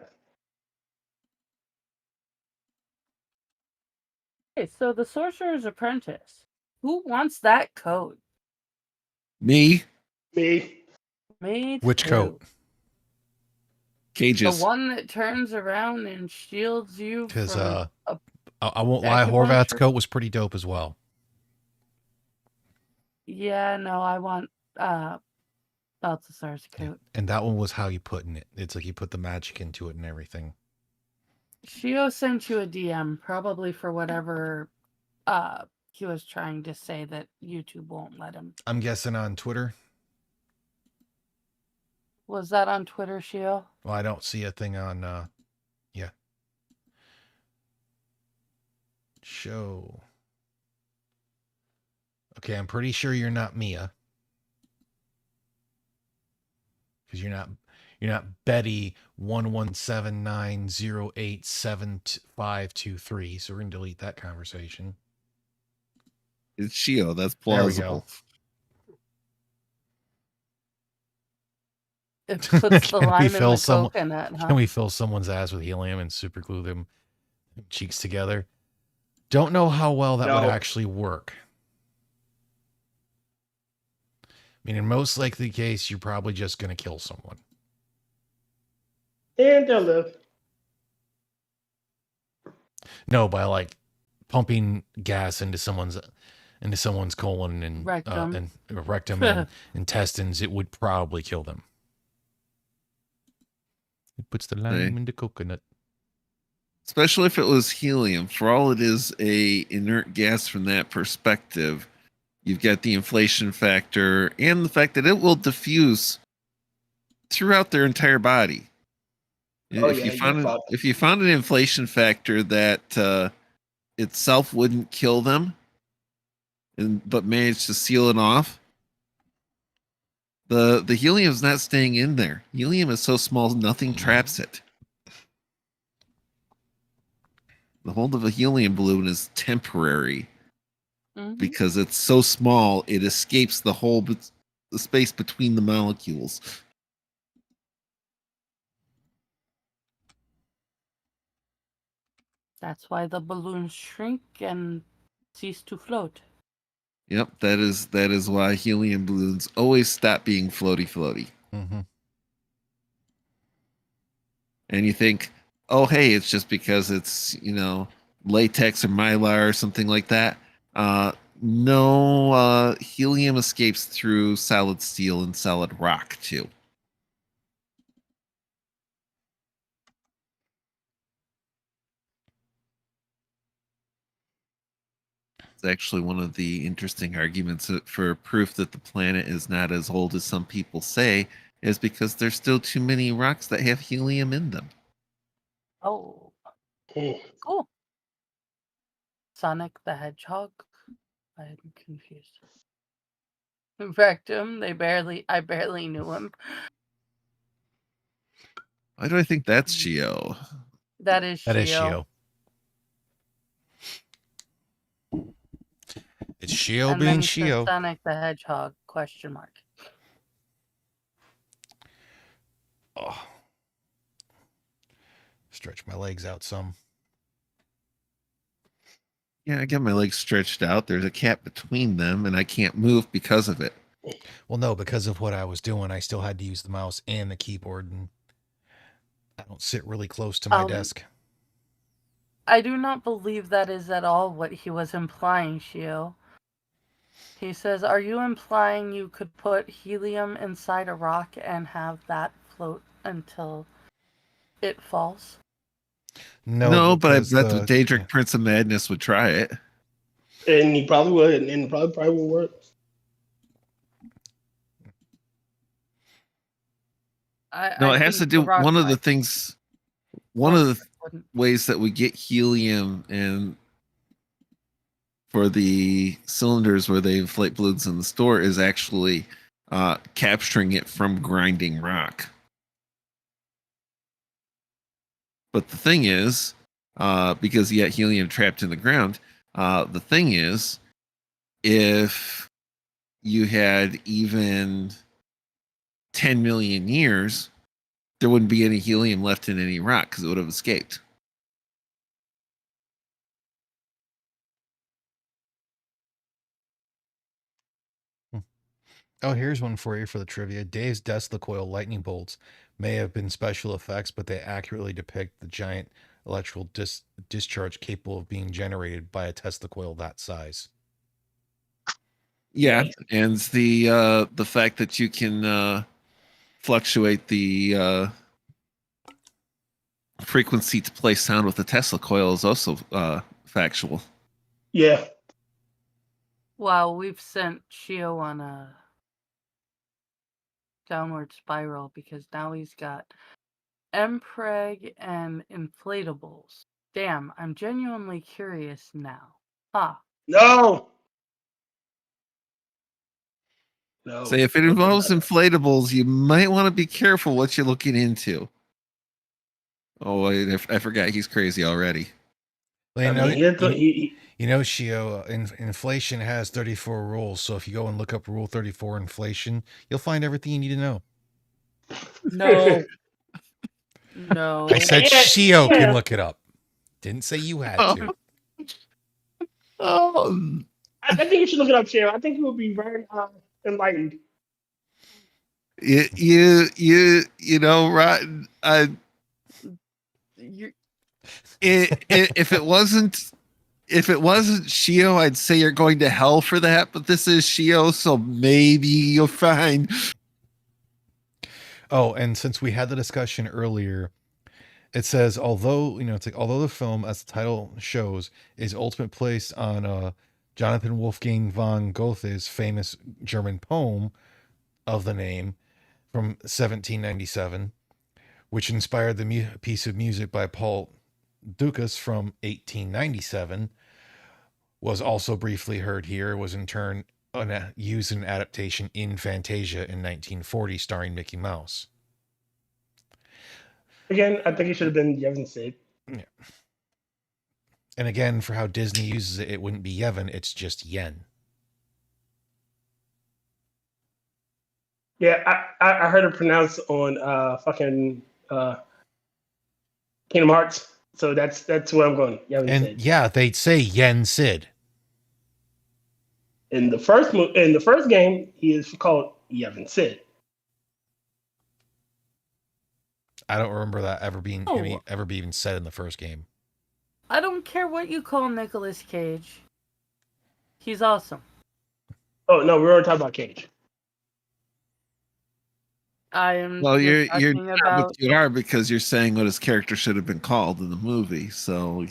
Okay, so the Sorcerer's Apprentice. Who wants that coat? Me. Me. Me too. Which coat? Cages. The one that turns around and shields you Because from I won't lie, Horvath's coat was pretty dope as well. Yeah, no, I want Balthasar's coat. Yeah. And that one was how you put in it. It's like you put the magic into it and everything. Shio sent you a DM, probably for whatever he was trying to say that YouTube won't let him. I'm guessing on Twitter. Was that on Twitter, Shio? Well, I don't see a thing on yeah. Show. Okay, I'm pretty sure you're not Mia. Because you're not Betty 1179087523. So we're gonna delete that conversation. It's Shio. That's plausible. It puts the lime in the coconut, huh? Can we fill someone's ass with helium and super glue them cheeks together? Don't know how well that would actually work. I mean, in most likely case, you're probably just going to kill someone. And they'll live. No, by like pumping gas into someone's colon and rectum and intestines, it would probably kill them. It puts the lime in the coconut. Especially if it was helium. For all it is a inert gas from that perspective, you've got the inflation factor and the fact that it will diffuse throughout their entire body. If you found an inflation factor that itself wouldn't kill them, but managed to seal it off, the helium is not staying in there. Helium is so small, nothing traps it. The hold of a helium balloon is temporary because it's so small, it escapes the space between the molecules. That's why the balloons shrink and cease to float. Yep, that is why helium balloons always stop being floaty. Mm-hmm. And you think, oh, hey, it's just because it's, latex or mylar or something like that. No, helium escapes through solid steel and solid rock, too. It's actually one of the interesting arguments for proof that the planet is not as old as some people say, is because there's still too many rocks that have helium in them. Oh, cool. Sonic the Hedgehog? I'm confused. Rectum, I barely knew him. Why do I think that's Shio? That is Shio. It's Shio being Shio. Sonic the Hedgehog, question mark. Oh. Stretch my legs out some. Yeah, I got my legs stretched out. There's a gap between them, and I can't move because of it. Well, no, because of what I was doing, I still had to use the mouse and the keyboard, and I don't sit really close to my desk. I do not believe that is at all what he was implying, Shio. He says, are you implying you could put helium inside a rock and have that float until it falls? No, but I bet the Daedric Prince of Madness would try it. And he probably would, and probably would work. It has to do one of the ways that we get helium and for the cylinders where they inflate balloons in the store is actually capturing it from grinding rock. But the thing is, because you got helium trapped in the ground, the thing is, if you had even 10 million years, there wouldn't be any helium left in any rock because it would have escaped. Oh, here's one for you for the trivia. Dave's Tesla coil lightning bolts may have been special effects, but they accurately depict the giant electrical discharge capable of being generated by a Tesla coil that size. Yeah, and the fact that you can fluctuate the frequency to play sound with the Tesla coil is also factual. Yeah. Wow, we've sent Shio on a downward spiral because now he's got Mpreg and inflatables. Damn, I'm genuinely curious now. Ah. No. No. Say if it involves inflatables, you might want to be careful what you're looking into. Oh, I forgot he's crazy already. Well, you know, Shio, inflation has 34 rules. So if you go and look up Rule 34 inflation, you'll find everything you need to know. No. No. I said Shio can look it up. Didn't say you had to. I think you should look it up, Shio. I think you will be very enlightened. You know, Rotn. If it wasn't Shio, I'd say you're going to hell for that. But this is Shio, so maybe you're fine. Oh, and since we had the discussion earlier, it says although the film, as the title shows, is ultimately placed on Jonathan Wolfgang von Goethe's famous German poem of the name from 1797, which inspired the piece of music by Paul Dukas from 1897, was also briefly heard here, was in turn used in an adaptation in Fantasia in 1940 starring Mickey Mouse. Again, I think it should have been Yevon Sid. Yeah. And again, for how Disney uses it, it wouldn't be Yevon, it's just Yen. Yeah, I heard it pronounced on fucking Kingdom Hearts. So that's where I'm going. Yevon and Sid. Yeah, they'd say Yen Sid. In the first game, he is called Yevon Sid. I don't remember that ever being even said in the first game. I don't care what you call Nicolas Cage. He's awesome. Oh no, we already talked about Cage. I am. Well, you're what you are because you're saying what his character should have been called in the movie. So.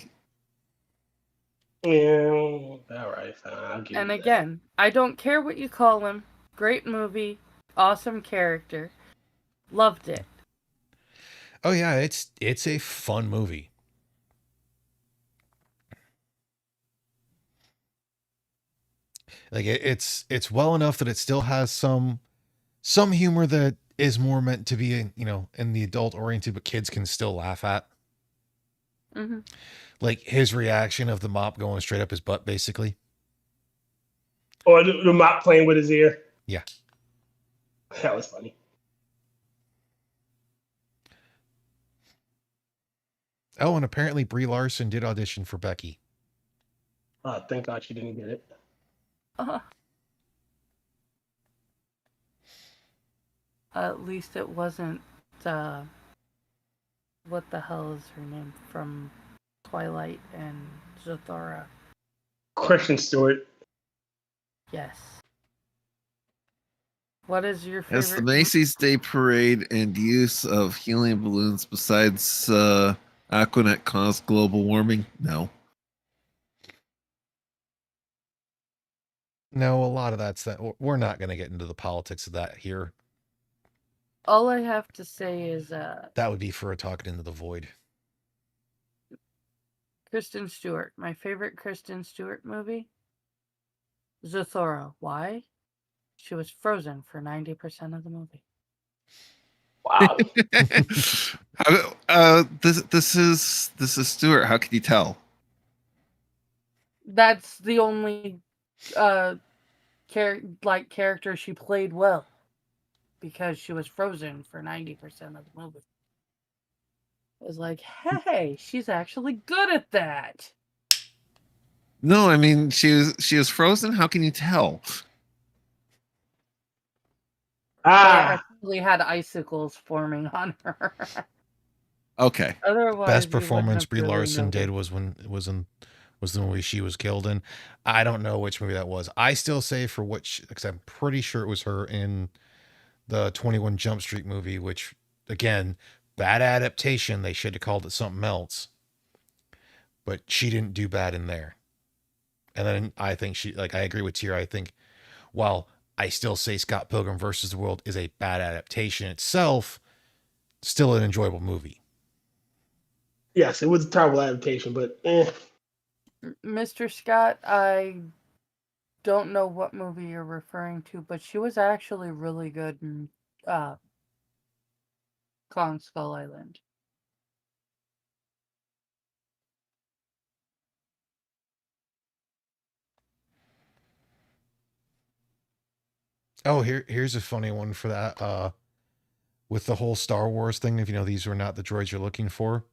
Yeah. All right. Fine, and again, I don't care what you call him. Great movie, awesome character, loved it. Oh yeah, it's a fun movie. Like it's well enough that it still has some humor that is more meant to be in the adult oriented, but kids can still laugh at. Mm-hmm. Like his reaction of the mop going straight up his butt, basically. Or the mop playing with his ear. Yeah, that was funny. Oh, and apparently Brie Larson did audition for Becky. Thank God she didn't get it. At least it wasn't. What the hell is her name from Twilight and Zathura? Kristen Stewart. Yes. What is your favorite? Has the Macy's Day Parade and use of helium balloons besides Aquanet caused global warming? No. No, a lot of that's that. We're not going to get into the politics of that here. All I have to say is that would be for a Talking Into the Void. Kristen Stewart. My favorite Kristen Stewart movie? Zathura. Why? She was frozen for 90% of the movie. Wow. This is Stewart. How can you tell? That's the only character she played well, because she was frozen for 90% of the movie. It was like, hey, she's actually good at that. No, I mean she was frozen. How can you tell? They actually had icicles forming on her. Okay. Otherwise, best performance Brie really Larson did was the movie she was killed in. I don't know which movie that was. I still say for which, because I'm pretty sure it was her in the 21 Jump Street movie, which again, bad adaptation. They should have called it something else. But she didn't do bad in there. And then I think I agree with Tier. I think while I still say Scott Pilgrim versus the World is a bad adaptation itself, still an enjoyable movie. Yes, it was a terrible adaptation, but Mr. Scott, I don't know what movie you're referring to, but she was actually really good in Kong Skull Island. Oh, here's a funny one for that. With the whole Star Wars thing, if you know these were not the droids you're looking for.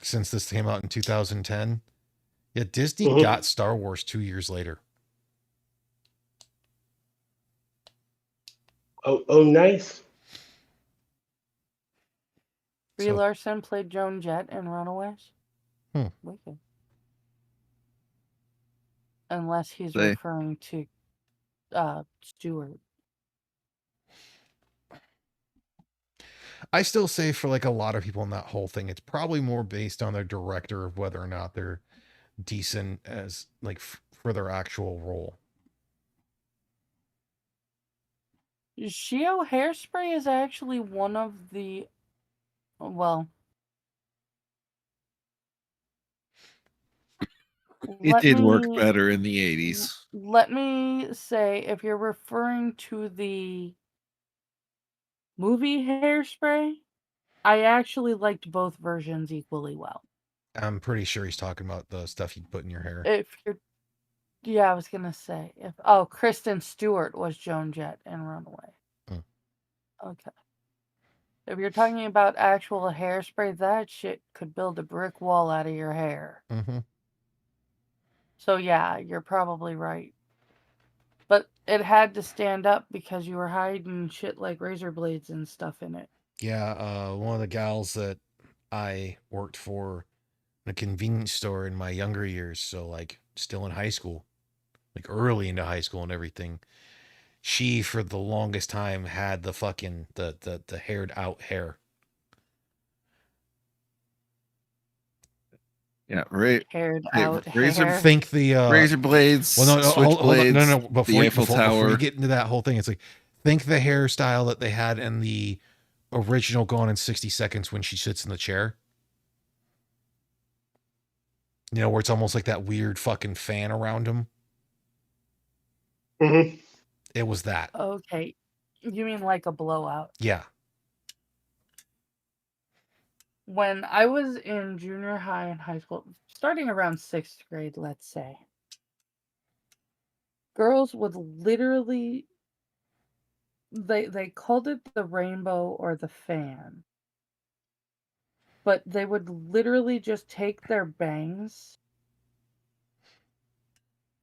Since this came out in 2010, yeah, Disney got Star Wars 2 years later. Oh, nice. Brie Larson played Joan Jett in Runaways. Wicked. Unless he's referring to Stewart. I still say for like a lot of people in that whole thing, it's probably more based on their director of whether or not they're decent as like for their actual role. Shio Hairspray is actually one of the, well, it did work better in the 80s. Let me say, if you're referring to the movie Hairspray, I actually liked both versions equally well. I'm pretty sure he's talking about the stuff you put in your hair. Yeah, I was gonna say Kristen Stewart was Joan Jett in Runaway. Okay. If you're talking about actual hairspray, that shit could build a brick wall out of your hair. So yeah, you're probably right. But it had to stand up because you were hiding shit like razor blades and stuff in it. Yeah, one of the gals that I worked for in a convenience store in my younger years, so like still in high school, like early into high school and everything, she for the longest time had the fucking the haired out hair. Yeah, right. Haired out hair. Think the razor blades. Well, no, hold on, no. Before before you get into that whole thing, it's like think the hairstyle that they had in the original Gone in 60 Seconds when she sits in the chair. You know, where it's almost like that weird fucking fan around him. It was that. Okay. You mean like a blowout? Yeah. When I was in junior high and high school, starting around 6th grade, let's say, girls would literally, they called it the rainbow or the fan, but they would literally just take their bangs,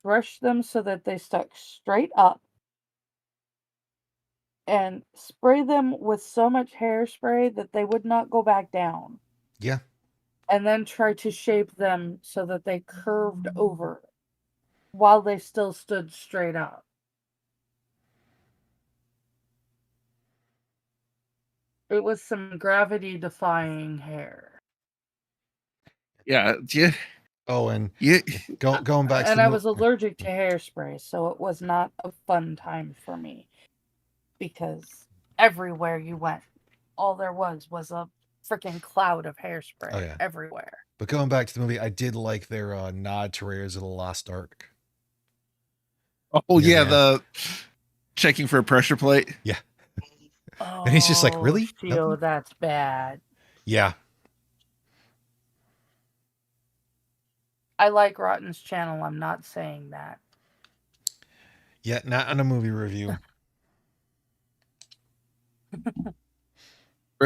brush them so that they stuck straight up, and spray them with so much hairspray that they would not go back down. Yeah. And then try to shape them so that they curved over while they still stood straight up. It was some gravity-defying hair. Yeah. Oh, and going back. And I was allergic to hairspray, so it was not a fun time for me because everywhere you went, all there was a freaking cloud of hairspray everywhere. But going back to the movie, I did like their nod to Raiders of the Lost Ark. Oh yeah, the checking for a pressure plate. Yeah. And he's just like, really? Theo, that's bad. Yeah. I like Rotn's channel. I'm not saying that. Yeah, not on a movie review.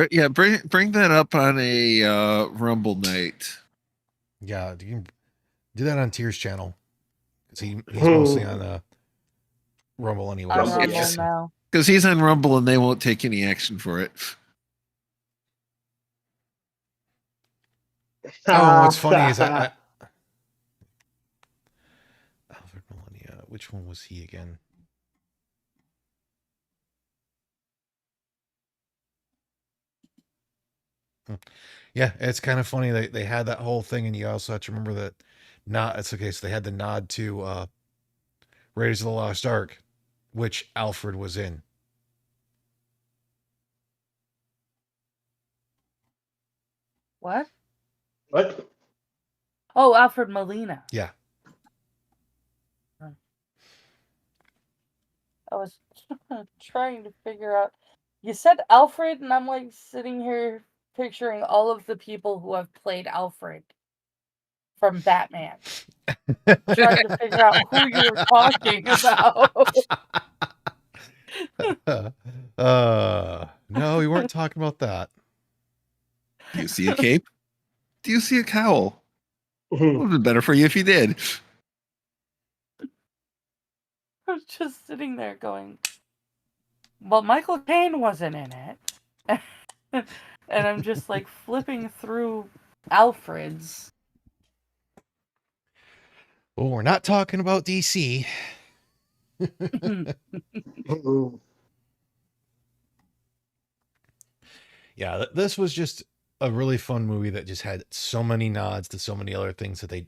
Yeah, bring that up on a Rumble night. Yeah, you can do that on Tier's channel. Because he's mostly on Rumble anyway. On Rumble now. Because he's on Rumble and they won't take any action for it. Oh, what's funny is Alfred Molina. Which one was he again? Yeah, it's kind of funny. They had that whole thing, and you also have to remember that it's okay. So they had the nod to Raiders of the Lost Ark, which Alfred was in. What? What? Oh, Alfred Molina. Yeah. I was trying to figure out. You said Alfred, and I'm like sitting here picturing all of the people who have played Alfred from Batman. Trying to figure out who you were talking about. No, we weren't talking about that. Do you see a cape? Do you see a cowl? It would have been better for you if you did. I was just sitting there going, well, Michael Caine wasn't in it. And I'm just like flipping through Alfred's. Well, we're not talking about DC. Yeah, this was just a really fun movie that just had so many nods to so many other things that they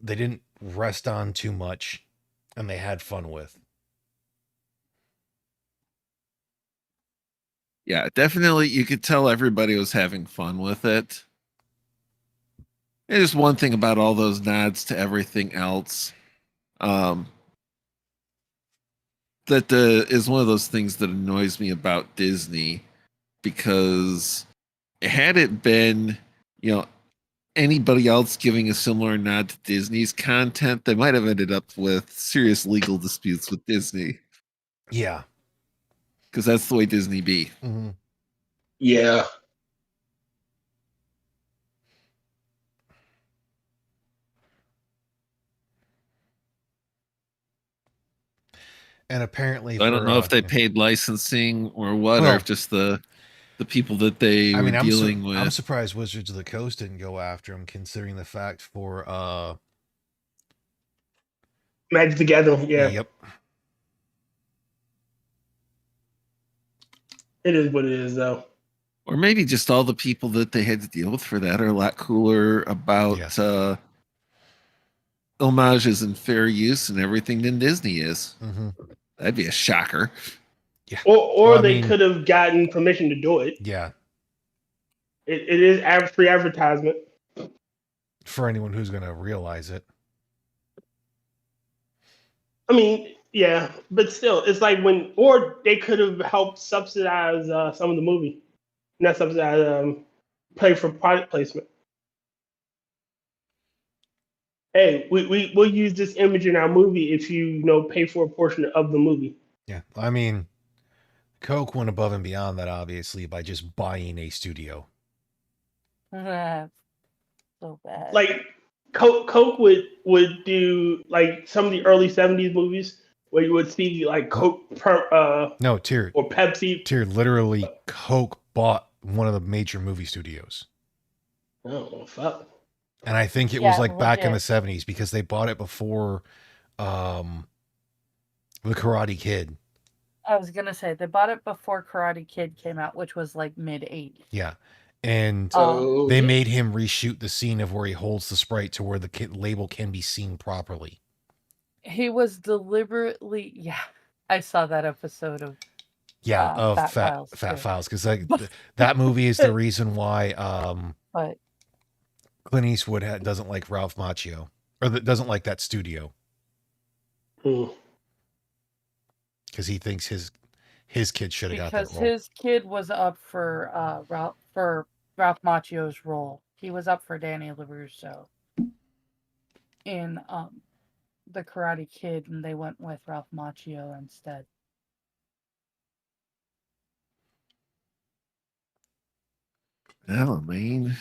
didn't rest on too much, and they had fun with. Yeah, definitely. You could tell everybody was having fun with it. There's one thing about all those nods to everything else. That is one of those things that annoys me about Disney, because had it been, anybody else giving a similar nod to Disney's content, they might have ended up with serious legal disputes with Disney. Yeah. Because that's the way Disney be. Mm-hmm. Yeah. And apparently, I don't know if they paid licensing or what, or if just the people that they were dealing with. I'm surprised Wizards of the Coast didn't go after him, considering the fact for Magic the Gathering. Yeah. Yep. It is what it is, though. Or maybe just all the people that they had to deal with for that are a lot cooler about homages and fair use and everything than Disney is. Mm-hmm. That'd be a shocker. Yeah. Or they could have gotten permission to do it. Yeah. It is free advertisement. For anyone who's going to realize it. I mean, yeah, but still, it's like or they could have helped subsidize some of the movie. Not subsidize, pay for product placement. Hey, we'll use this image in our movie if you pay for a portion of the movie. Yeah, I mean, Coke went above and beyond that, obviously, by just buying a studio. So bad. Like Coke would do like some of the early '70s movies where you would see like Coke or Pepsi. Literally, Coke bought one of the major movie studios. Oh fuck! And I think it was like back in the '70s, because they bought it before The Karate Kid. I was gonna say they bought it before Karate Kid came out, which was like mid-80s. Yeah. And they made him reshoot the scene of where he holds the Sprite to where the label can be seen properly. He was deliberately, I saw that episode of Fat Files, because that movie is the reason why but Clint Eastwood doesn't like Ralph Macchio, or doesn't like that studio, because he thinks his kid should have got that role. Because his kid was up for Ralph Macchio's role. He was up for Danny LaRusso in The Karate Kid, and they went with Ralph Macchio instead. Well, I mean,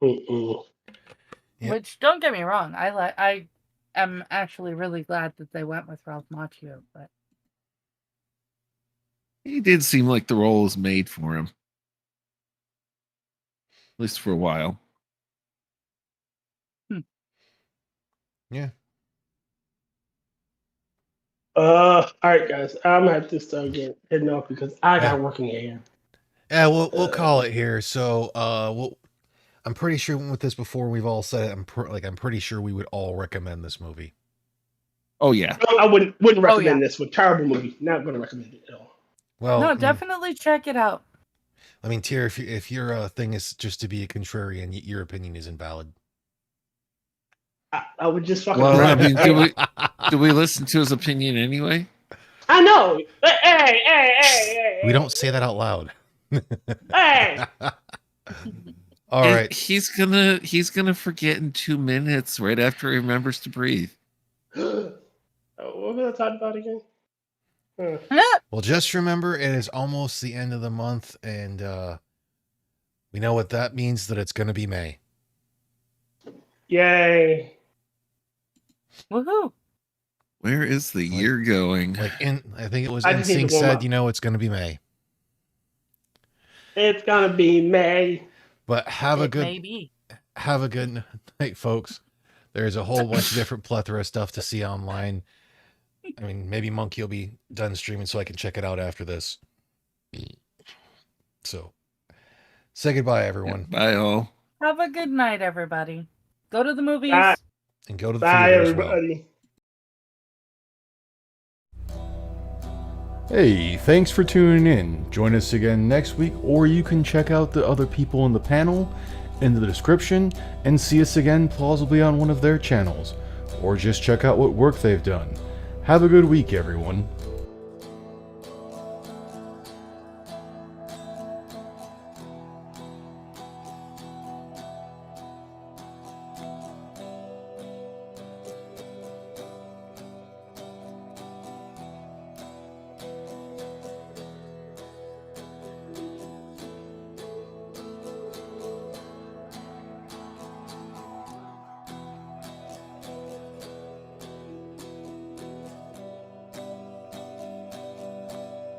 Mm-mm. Yep. Which, don't get me wrong, I am actually really glad that they went with Ralph Macchio, but he did seem like the role was made for him, at least for a while. Yeah. All right, guys. I'm gonna have to start heading off because I got working here. Yeah, we'll call it here. So, I'm pretty sure with this before we've all said it. I'm pretty sure we would all recommend this movie. Oh yeah, I wouldn't recommend this one. Terrible movie. Not going to recommend it at all. Well, no, definitely check it out. I mean, Tier, if your thing is just to be a contrarian, your opinion is invalid. I would just fucking. Well, I mean, do we listen to his opinion anyway? I know. Hey. We don't say that out loud. Hey. All right. He's gonna forget in 2 minutes right after he remembers to breathe. What was I talking about again? Well, just remember, it is almost the end of the month, and we know what that means, that it's going to be May. Yay. Woohoo. Where is the year going? I think it was NSYNC said, it's going to be May. It's going to be May. But have a good night, folks. There's a whole bunch of different plethora of stuff to see online. I mean, maybe Monkey will be done streaming so I can check it out after this. So, say goodbye, everyone. Bye, all. Have a good night, everybody. Go to the movies. Bye. And go to the Bye, theater everybody. as well. Hey, thanks for tuning in. Join us again next week, or you can check out the other people in the panel in the description and see us again plausibly on one of their channels, or just check out what work they've done. Have a good week, everyone.